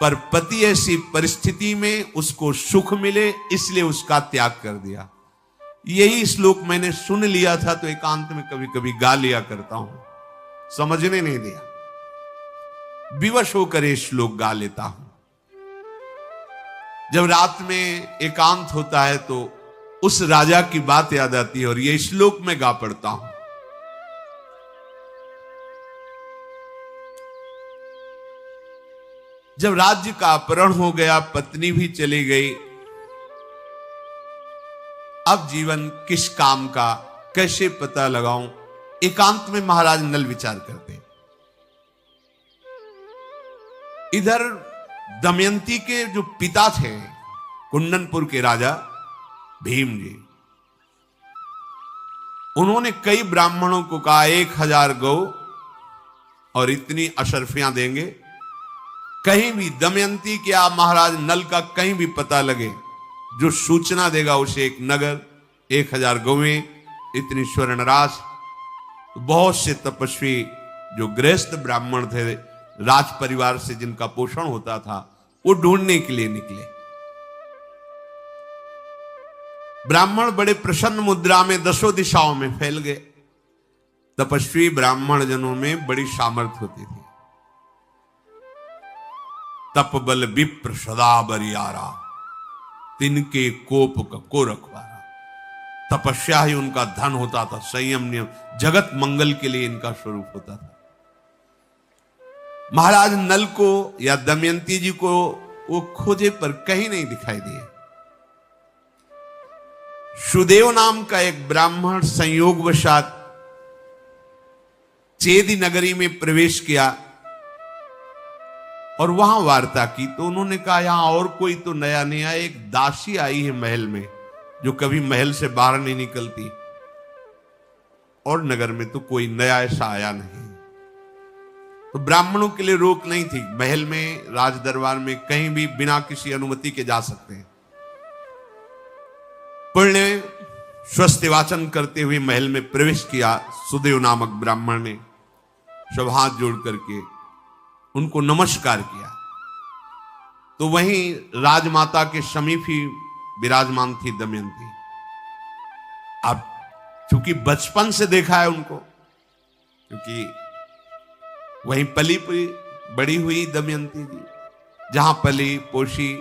पर पति ऐसी परिस्थिति में उसको सुख मिले इसलिए उसका त्याग कर दिया। यही श्लोक मैंने सुन लिया था तो एकांत में कभी कभी गा लिया करता हूं, समझने नहीं दिया, विवश होकर ये श्लोक गा लेता हूं। जब रात में एकांत होता है तो उस राजा की बात याद आती है और ये श्लोक में गा पड़ता हूं। जब राज्य का अपहरण हो गया, पत्नी भी चली गई, अब जीवन किस काम का, कैसे पता लगाऊं? एकांत में महाराज नल विचार करते। इधर दमयंती के जो पिता थे, कुंदनपुर के राजा भीम जी, उन्होंने कई ब्राह्मणों को कहा 1000 गौ और इतनी अशर्फियां देंगे। कहीं भी दमयंती के या महाराज नल का कहीं भी पता लगे, जो सूचना देगा उसे एक नगर, 1000 गौएं, इतनी स्वर्ण राशि। बहुत से तपस्वी जो गृहस्थ ब्राह्मण थे, राज परिवार से जिनका पोषण होता था, वो ढूंढने के लिए निकले। ब्राह्मण बड़े प्रसन्न मुद्रा में दसों दिशाओं में फैल गए। तपस्वी ब्राह्मण जनों में बड़ी सामर्थ्य होती थी। तप बल विप्र सदा बरियारा, तिनके कोप को रखवारा। तपस्या ही उनका धन होता था, संयम नियम, जगत मंगल के लिए इनका स्वरूप होता था। महाराज नल को या दमयंती जी को वो खोजे पर कहीं नहीं दिखाई दिए। सुदेव नाम का एक ब्राह्मण संयोगवशात चेदी नगरी में प्रवेश किया और वहां वार्ता की तो उन्होंने कहा यहां और कोई तो नया नहीं आया, एक दासी आई है महल में जो कभी महल से बाहर नहीं निकलती, और नगर में तो कोई नया ऐसा आया नहीं। तो ब्राह्मणों के लिए रोक नहीं थी, महल में, राज दरबार में कहीं भी बिना किसी अनुमति के जा सकते हैं। पुण्य स्वस्थ वाचन करते हुए महल में प्रवेश किया। सुदेव नामक ब्राह्मण ने सब हाथ जोड़ करके उनको नमस्कार किया। तो वहीं राजमाता के समीप ही विराजमान थी दमयंती। अब चूंकि बचपन से देखा है उनको, क्योंकि वहीं पली बड़ी हुई दमयंती जी, जहां पली पोषी।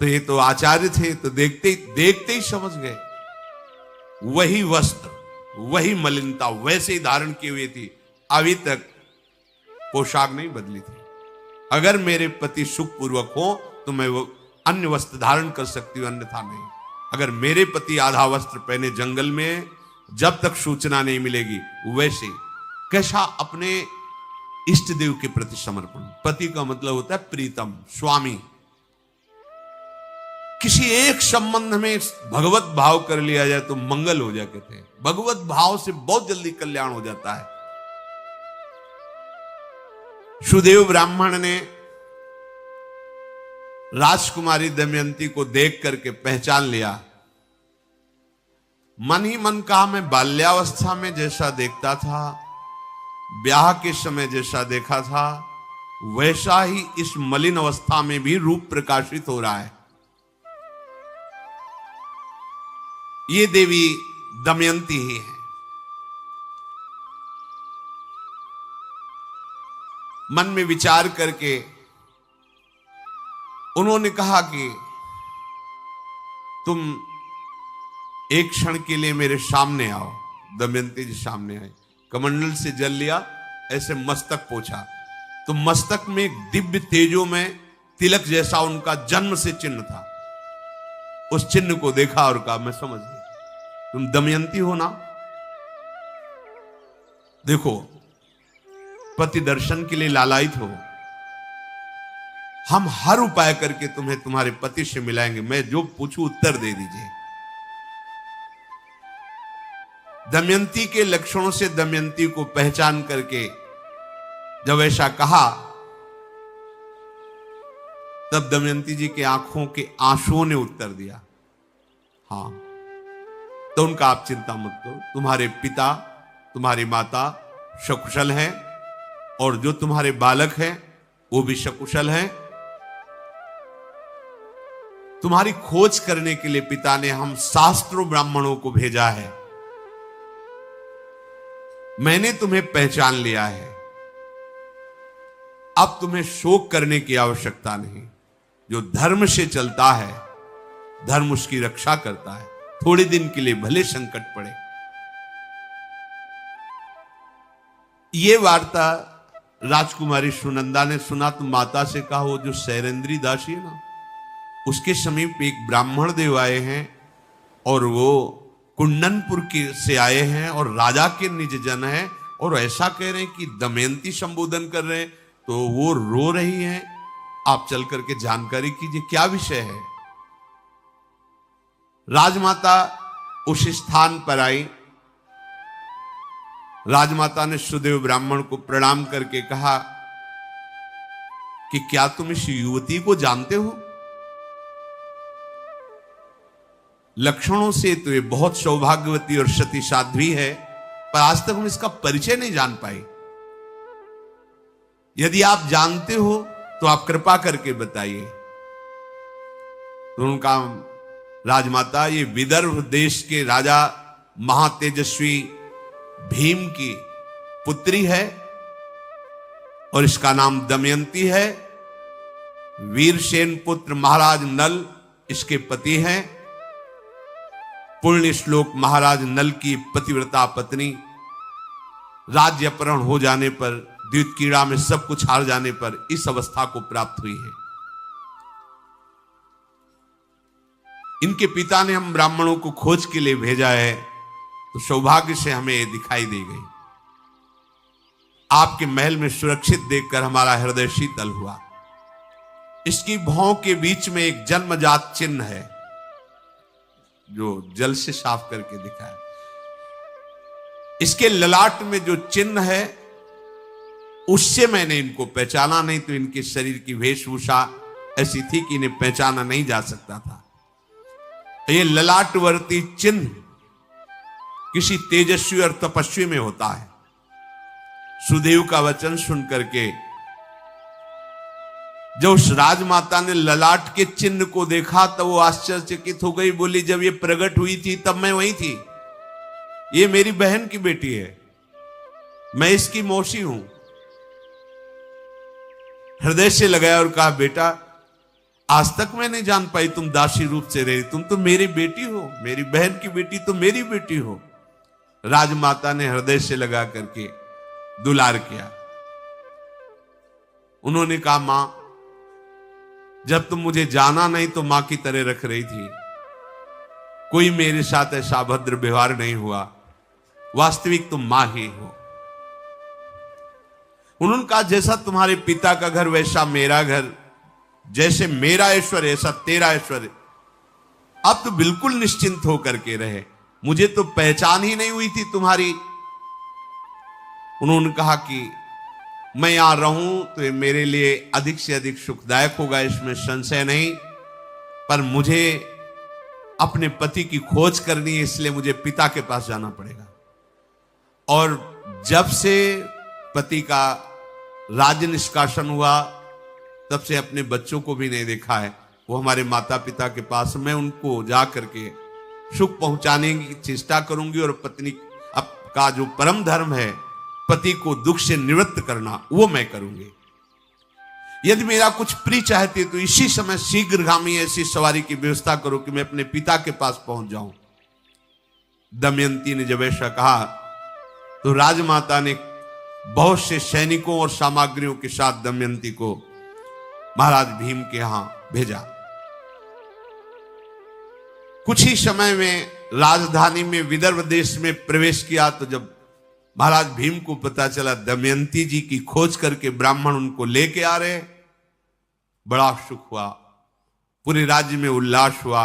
तो ये तो आचार्य थे, तो देखते ही समझ गए। वही वस्त्र, वही मलिनता वैसे ही धारण की हुई थी, अभी तक पोशाक नहीं बदली थी। अगर मेरे पति सुखपूर्वक हो तो मैं वो अन्य वस्त्र धारण कर सकती हूं, अन्यथा नहीं। अगर मेरे पति आधा वस्त्र पहने जंगल में, जब तक सूचना नहीं मिलेगी, वैसे कैसा अपने इष्ट देव के प्रति समर्पण। पति का मतलब होता है प्रीतम, स्वामी। किसी एक संबंध में भगवत भाव कर लिया जाए तो मंगल हो जाए, कहते हैं। भगवत भाव से बहुत जल्दी कल्याण हो जाता है। सुदेव ब्राह्मण ने राजकुमारी दमयंती को देख करके पहचान लिया। मन ही मन कहा, मैं बाल्यावस्था में जैसा देखता था, ब्याह के समय जैसा देखा था, वैसा ही इस मलिन अवस्था में भी रूप प्रकाशित हो रहा है। ये देवी दमयंती ही है। मन में विचार करके उन्होंने कहा कि तुम एक क्षण के लिए मेरे सामने आओ। दमयंती जी सामने आए, कमंडल से जल लिया, ऐसे मस्तक पोंछा, तो मस्तक में एक दिव्य तेजो में तिलक जैसा उनका जन्म से चिन्ह था। उस चिन्ह को देखा और कहा, मैं समझ गया तुम दमयंती हो ना। देखो, पति दर्शन के लिए लालायित हो, हम हर उपाय करके तुम्हें तुम्हारे पति से मिलाएंगे। मैं जो पूछूं उत्तर दे दीजिए। दमयंती के लक्षणों से दमयंती को पहचान करके जब ऐसा कहा, तब दमयंती जी की आंखों के आंसुओं ने उत्तर दिया, हां। तो उनका आप चिंता मत करो, तुम्हारे पिता तुम्हारी माता सकुशल हैं, और जो तुम्हारे बालक हैं वो भी सकुशल हैं। तुम्हारी खोज करने के लिए पिता ने हम शास्त्रों ब्राह्मणों को भेजा है। मैंने तुम्हें पहचान लिया है। अब तुम्हें शोक करने की आवश्यकता नहीं। जो धर्म से चलता है, धर्म उसकी रक्षा करता है। थोड़े दिन के लिए भले संकट पड़े। ये वार्ता राजकुमारी सुनंदा ने सुना तो माता से कहा, वो जो शैलेंद्री दासी है ना, उसके समीप एक ब्राह्मण देव आए हैं और वो कुंडनपुर से आए हैं और राजा के निज जन हैं, और ऐसा कह रहे हैं कि दमयंती संबोधन कर रहे हैं, तो वो रो रही हैं। आप चल करके जानकारी कीजिए क्या विषय है। राजमाता उस स्थान पर आई। राजमाता ने सुदेव ब्राह्मण को प्रणाम करके कहा कि क्या तुम इस युवती को जानते हो? लक्षणों से तो ये बहुत सौभाग्यवती और सती साध्वी है, पर आज तक हम इसका परिचय नहीं जान पाए। यदि आप जानते हो तो आप कृपा करके बताइए। तो उनका, राजमाता, ये विदर्भ देश के राजा महातेजस्वी भीम की पुत्री है और इसका नाम दमयंती है। वीरसेन पुत्र महाराज नल इसके पति हैं। पुण्य श्लोक महाराज नल की पतिव्रता पत्नी राज्य अपहरण हो जाने पर, द्वितकीड़ा में सब कुछ हार जाने पर इस अवस्था को प्राप्त हुई है। इनके पिता ने हम ब्राह्मणों को खोज के लिए भेजा है, तो सौभाग्य से हमें दिखाई दे गई। आपके महल में सुरक्षित देखकर हमारा हृदय शीतल हुआ। इसकी भौं के बीच में एक जन्मजात चिन्ह है जो जल से साफ करके दिखाया। इसके ललाट में जो चिन्ह है उससे मैंने इनको पहचाना, नहीं तो इनके शरीर की वेशभूषा ऐसी थी कि इन्हें पहचाना नहीं जा सकता था। ये ललाटवर्ती चिन्ह किसी तेजस्वी और तपस्वी में होता है। सुदेव का वचन सुन करके जब उस राजमाता ने ललाट के चिन्ह को देखा तब वो आश्चर्यचकित हो गई। बोली, जब ये प्रकट हुई थी तब मैं वहीं थी। ये मेरी बहन की बेटी है। मैं इसकी मौसी हूं। हृदय से लगाया और कहा, बेटा आज तक मैं नहीं जान पाई तुम दासी रूप से रही, तुम तो मेरी बेटी हो, मेरी बहन की बेटी तो मेरी बेटी हो। राजमाता ने हृदय से लगा करके दुलार किया। उन्होंने कहा, मां जब तुम मुझे जाना नहीं तो मां की तरह रख रही थी, कोई मेरे साथ ऐसा अभद्र व्यवहार नहीं हुआ, वास्तविक तुम मां ही हो। उन्होंने कहा, जैसा तुम्हारे पिता का घर वैसा मेरा घर, जैसे मेरा ऐश्वर्य ऐसा तेरा ऐश्वर्य, अब तो बिल्कुल निश्चिंत होकर के रहे, मुझे तो पहचान ही नहीं हुई थी तुम्हारी। उन्होंने कहा कि मैं यहां रहूं तो ये मेरे लिए अधिक से अधिक सुखदायक होगा, इसमें संशय नहीं, पर मुझे अपने पति की खोज करनी है, इसलिए मुझे पिता के पास जाना पड़ेगा। और जब से पति का राज्य निष्कासन हुआ तब से अपने बच्चों को भी नहीं देखा है। वो हमारे माता पिता के पास, मैं उनको जा करके सुख पहुंचाने की चेष्टा करूंगी, और पत्नी का जो परम धर्म है पति को दुख से निवृत्त करना, वो मैं करूंगी। यदि मेरा कुछ प्रिय चाहते तो इसी समय शीघ्रगामी ऐसी सवारी की व्यवस्था करो कि मैं अपने पिता के पास पहुंच जाऊं। दमयंती ने जब ऐसा कहा तो राजमाता ने बहुत से सैनिकों और सामग्रियों के साथ दमयंती को महाराज भीम के यहां भेजा। कुछ ही समय में राजधानी में विदर्भ देश में प्रवेश किया तो जब महाराज भीम को पता चला दमयंती जी की खोज करके ब्राह्मण उनको लेके आ रहे, बड़ा सुख हुआ, पूरे राज्य में उल्लास हुआ।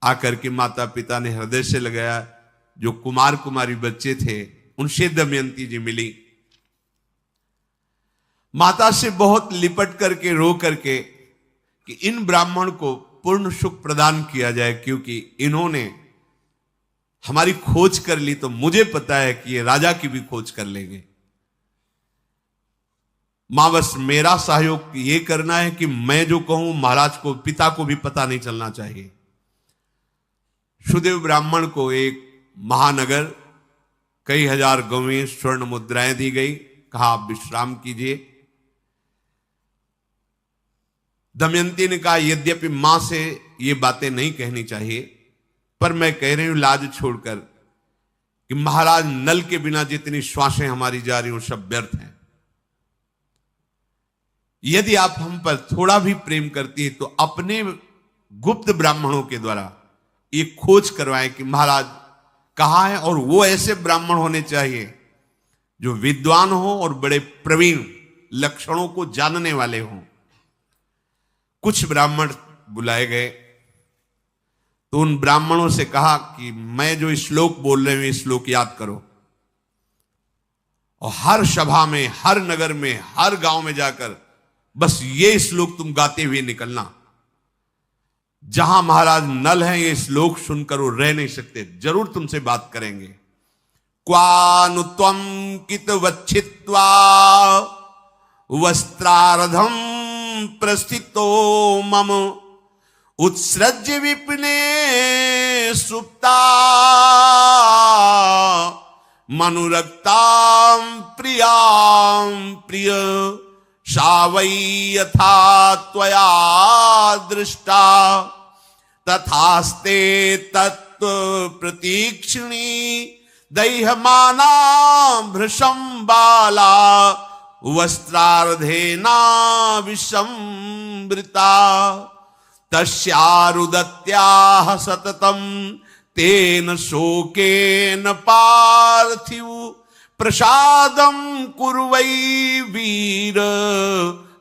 आकर के माता पिता ने हृदय से लगाया, जो कुमार कुमारी बच्चे थे उनसे दमयंती जी मिली, माता से बहुत लिपट करके रो करके कि इन ब्राह्मण को पूर्ण सुख प्रदान किया जाए, क्योंकि इन्होंने हमारी खोज कर ली तो मुझे पता है कि ये राजा की भी खोज कर लेंगे। मां बस मेरा सहयोग ये करना है कि मैं जो कहूं महाराज को, पिता को भी पता नहीं चलना चाहिए। सुदेव ब्राह्मण को एक महानगर, कई हजार गवें स्वर्ण मुद्राएं दी गई, कहा आप विश्राम कीजिए। दमयंती ने कहा, यद्यपि मां से ये बातें नहीं कहनी चाहिए, पर मैं कह रही हूं लाज छोड़कर कि महाराज नल के बिना जितनी श्वासें हमारी जा रही हो सब व्यर्थ हैं। यदि आप हम पर थोड़ा भी प्रेम करती है तो अपने गुप्त ब्राह्मणों के द्वारा ये खोज करवाएं कि महाराज कहां है, और वो ऐसे ब्राह्मण होने चाहिए जो विद्वान हो और बड़े प्रवीण, लक्षणों को जानने वाले हों। कुछ ब्राह्मण बुलाए गए तो उन ब्राह्मणों से कहा कि मैं जो श्लोक बोल रहे हूं ये श्लोक याद करो, और हर सभा में, हर नगर में, हर गांव में जाकर बस ये श्लोक तुम गाते हुए निकलना। जहां महाराज नल हैं ये श्लोक सुनकर वो रह नहीं सकते, जरूर तुमसे बात करेंगे। क्वानु त्वं कितवच्छित्वा वस्त्रार्धम प्रस्थितो मम उत्सृज्य विपिने सुप्ता मनुरक्तां प्रियां प्रिय सा वै यथा त्वया दृष्टा तथास्ते तत्व प्रतीक्षिणी दैहमाना भृशं बाला वस्त्रार्धेना विसंवृता तस्यारुदत्याः सततं तेन शोकेन पार्थिव प्रसादं कुर्वै वीर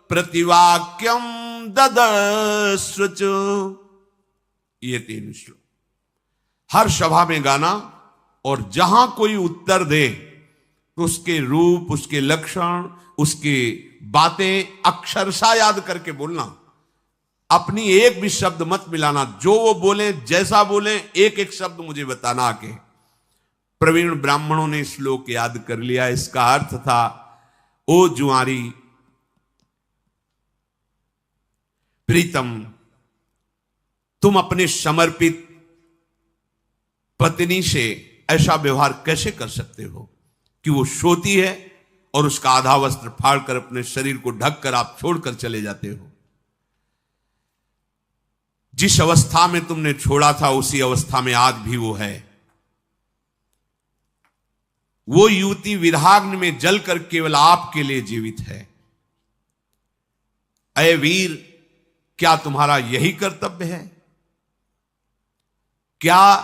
प्रतिवाक्यं ददस्वच। ये 3 श्लोक हर सभा में गाना, और जहां कोई उत्तर दे तो उसके रूप, उसके लक्षण, उसकी बातें अक्षरशः याद करके बोलना। अपनी एक भी शब्द मत मिलाना, जो वो बोले, जैसा बोले, एक एक शब्द मुझे बताना आके। प्रवीण ब्राह्मणों ने श्लोक याद कर लिया। इसका अर्थ था, ओ जुआरी प्रीतम, तुम अपने समर्पित पत्नी से ऐसा व्यवहार कैसे कर सकते हो? कि वो सोती है और उसका आधा वस्त्र फाड़कर अपने शरीर को ढककर आप छोड़कर चले जाते हो। जिस अवस्था में तुमने छोड़ा था उसी अवस्था में आज भी वो है। वो युवती विरहाग्नि में जलकर केवल आपके लिए जीवित है। अय वीर, क्या तुम्हारा यही कर्तव्य है? क्या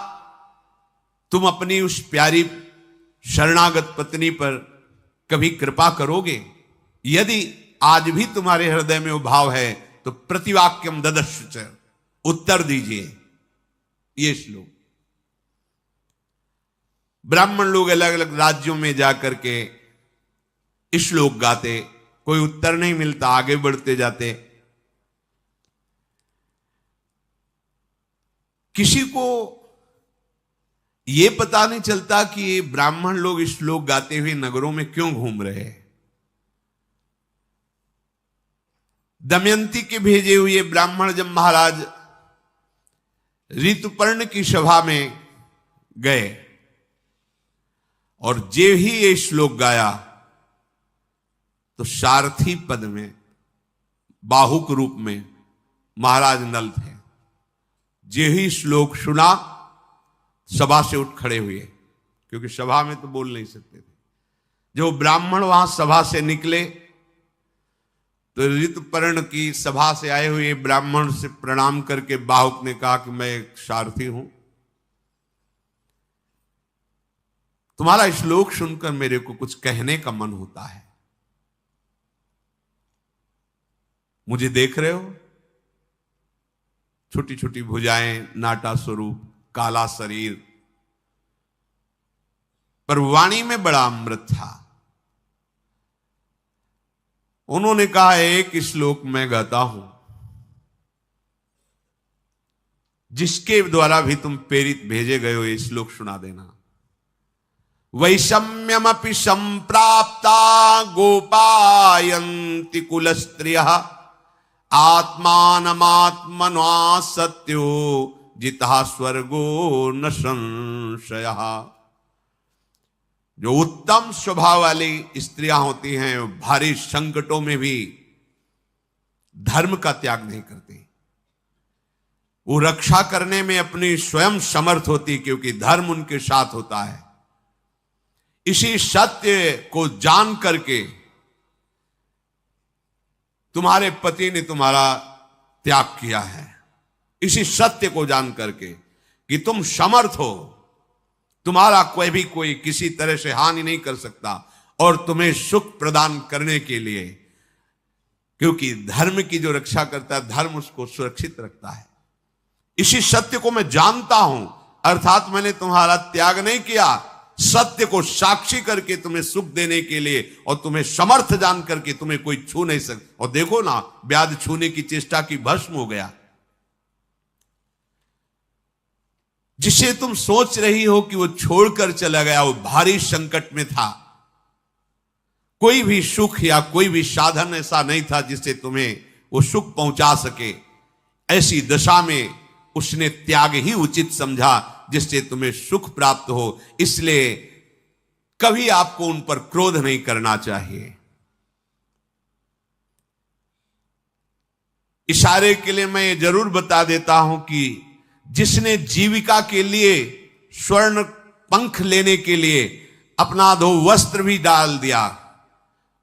तुम अपनी उस प्यारी शरणागत पत्नी पर कभी कृपा करोगे? यदि आज भी तुम्हारे हृदय में वो भाव है तो प्रतिवाक्यम ददश्च, उत्तर दीजिए। ये श्लोक ब्राह्मण लोग अलग अलग राज्यों में जाकर के श्लोक गाते, कोई उत्तर नहीं मिलता, आगे बढ़ते जाते। किसी को यह पता नहीं चलता कि ये ब्राह्मण लोग श्लोक गाते हुए नगरों में क्यों घूम रहे हैं। दमयंती के भेजे हुए ब्राह्मण जब महाराज ऋतुपर्ण की सभा में गए और जे ही ये श्लोक गाया तो सारथी पद में बाहुक रूप में महाराज नल थे। जे ही श्लोक सुना सभा से उठ खड़े हुए, क्योंकि सभा में तो बोल नहीं सकते थे। जो ब्राह्मण वहां सभा से निकले तो ऋतुपर्ण की सभा से आए हुए ब्राह्मण से प्रणाम करके बाहुक ने कहा कि मैं एक सारथी हूं, तुम्हारा श्लोक सुनकर मेरे को कुछ कहने का मन होता है। मुझे देख रहे हो, छोटी छोटी भुजाएं, नाटा स्वरूप, काला शरीर, पर वाणी में बड़ा अमृत था। उन्होंने कहा एक श्लोक मैं गाता हूं जिसके द्वारा भी तुम प्रेरित भेजे गए हो, ये श्लोक सुना देना। वैषम्यमपि संप्राप्ता गोपायन्ति कुल स्त्रियः आत्मानमात्मना सत्यो जिता स्वर्गो न संशयः। जो उत्तम स्वभाव वाली स्त्रियां होती हैं वो भारी संकटों में भी धर्म का त्याग नहीं करती। वो रक्षा करने में अपनी स्वयं समर्थ होती, क्योंकि धर्म उनके साथ होता है। इसी सत्य को जान करके तुम्हारे पति ने तुम्हारा त्याग किया है। इसी सत्य को जान करके कि तुम समर्थ हो, तुम्हारा कोई किसी तरह से हानि नहीं कर सकता, और तुम्हें सुख प्रदान करने के लिए, क्योंकि धर्म की जो रक्षा करता है धर्म उसको सुरक्षित रखता है। इसी सत्य को मैं जानता हूं, अर्थात मैंने तुम्हारा त्याग नहीं किया, सत्य को साक्षी करके तुम्हें सुख देने के लिए, और तुम्हें समर्थ जान करके तुम्हें कोई छू नहीं सकता। और देखो ना, व्याध छूने की चेष्टा की भस्म हो गया। जिसे तुम सोच रही हो कि वो छोड़कर चला गया, वो भारी संकट में था। कोई भी सुख या कोई भी साधन ऐसा नहीं था जिससे तुम्हें वो सुख पहुंचा सके। ऐसी दशा में उसने त्याग ही उचित समझा जिससे तुम्हें सुख प्राप्त हो। इसलिए कभी आपको उन पर क्रोध नहीं करना चाहिए। इशारे के लिए मैं ये जरूर बता देता हूं कि जिसने जीविका के लिए स्वर्ण पंख लेने के लिए अपना दो वस्त्र भी डाल दिया,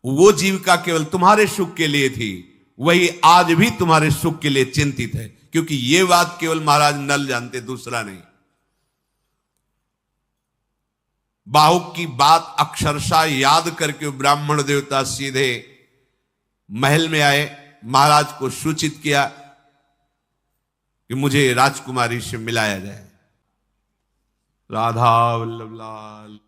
वो जीविका केवल तुम्हारे सुख के लिए थी, वही आज भी तुम्हारे सुख के लिए चिंतित है। क्योंकि ये बात केवल महाराज नल जानते, दूसरा नहीं। बाहुक की बात अक्षरशः याद करके ब्राह्मण देवता सीधे महल में आए, महाराज को सूचित किया कि मुझे राजकुमारी से मिलाया जाए। राधा वल्लभ लाल।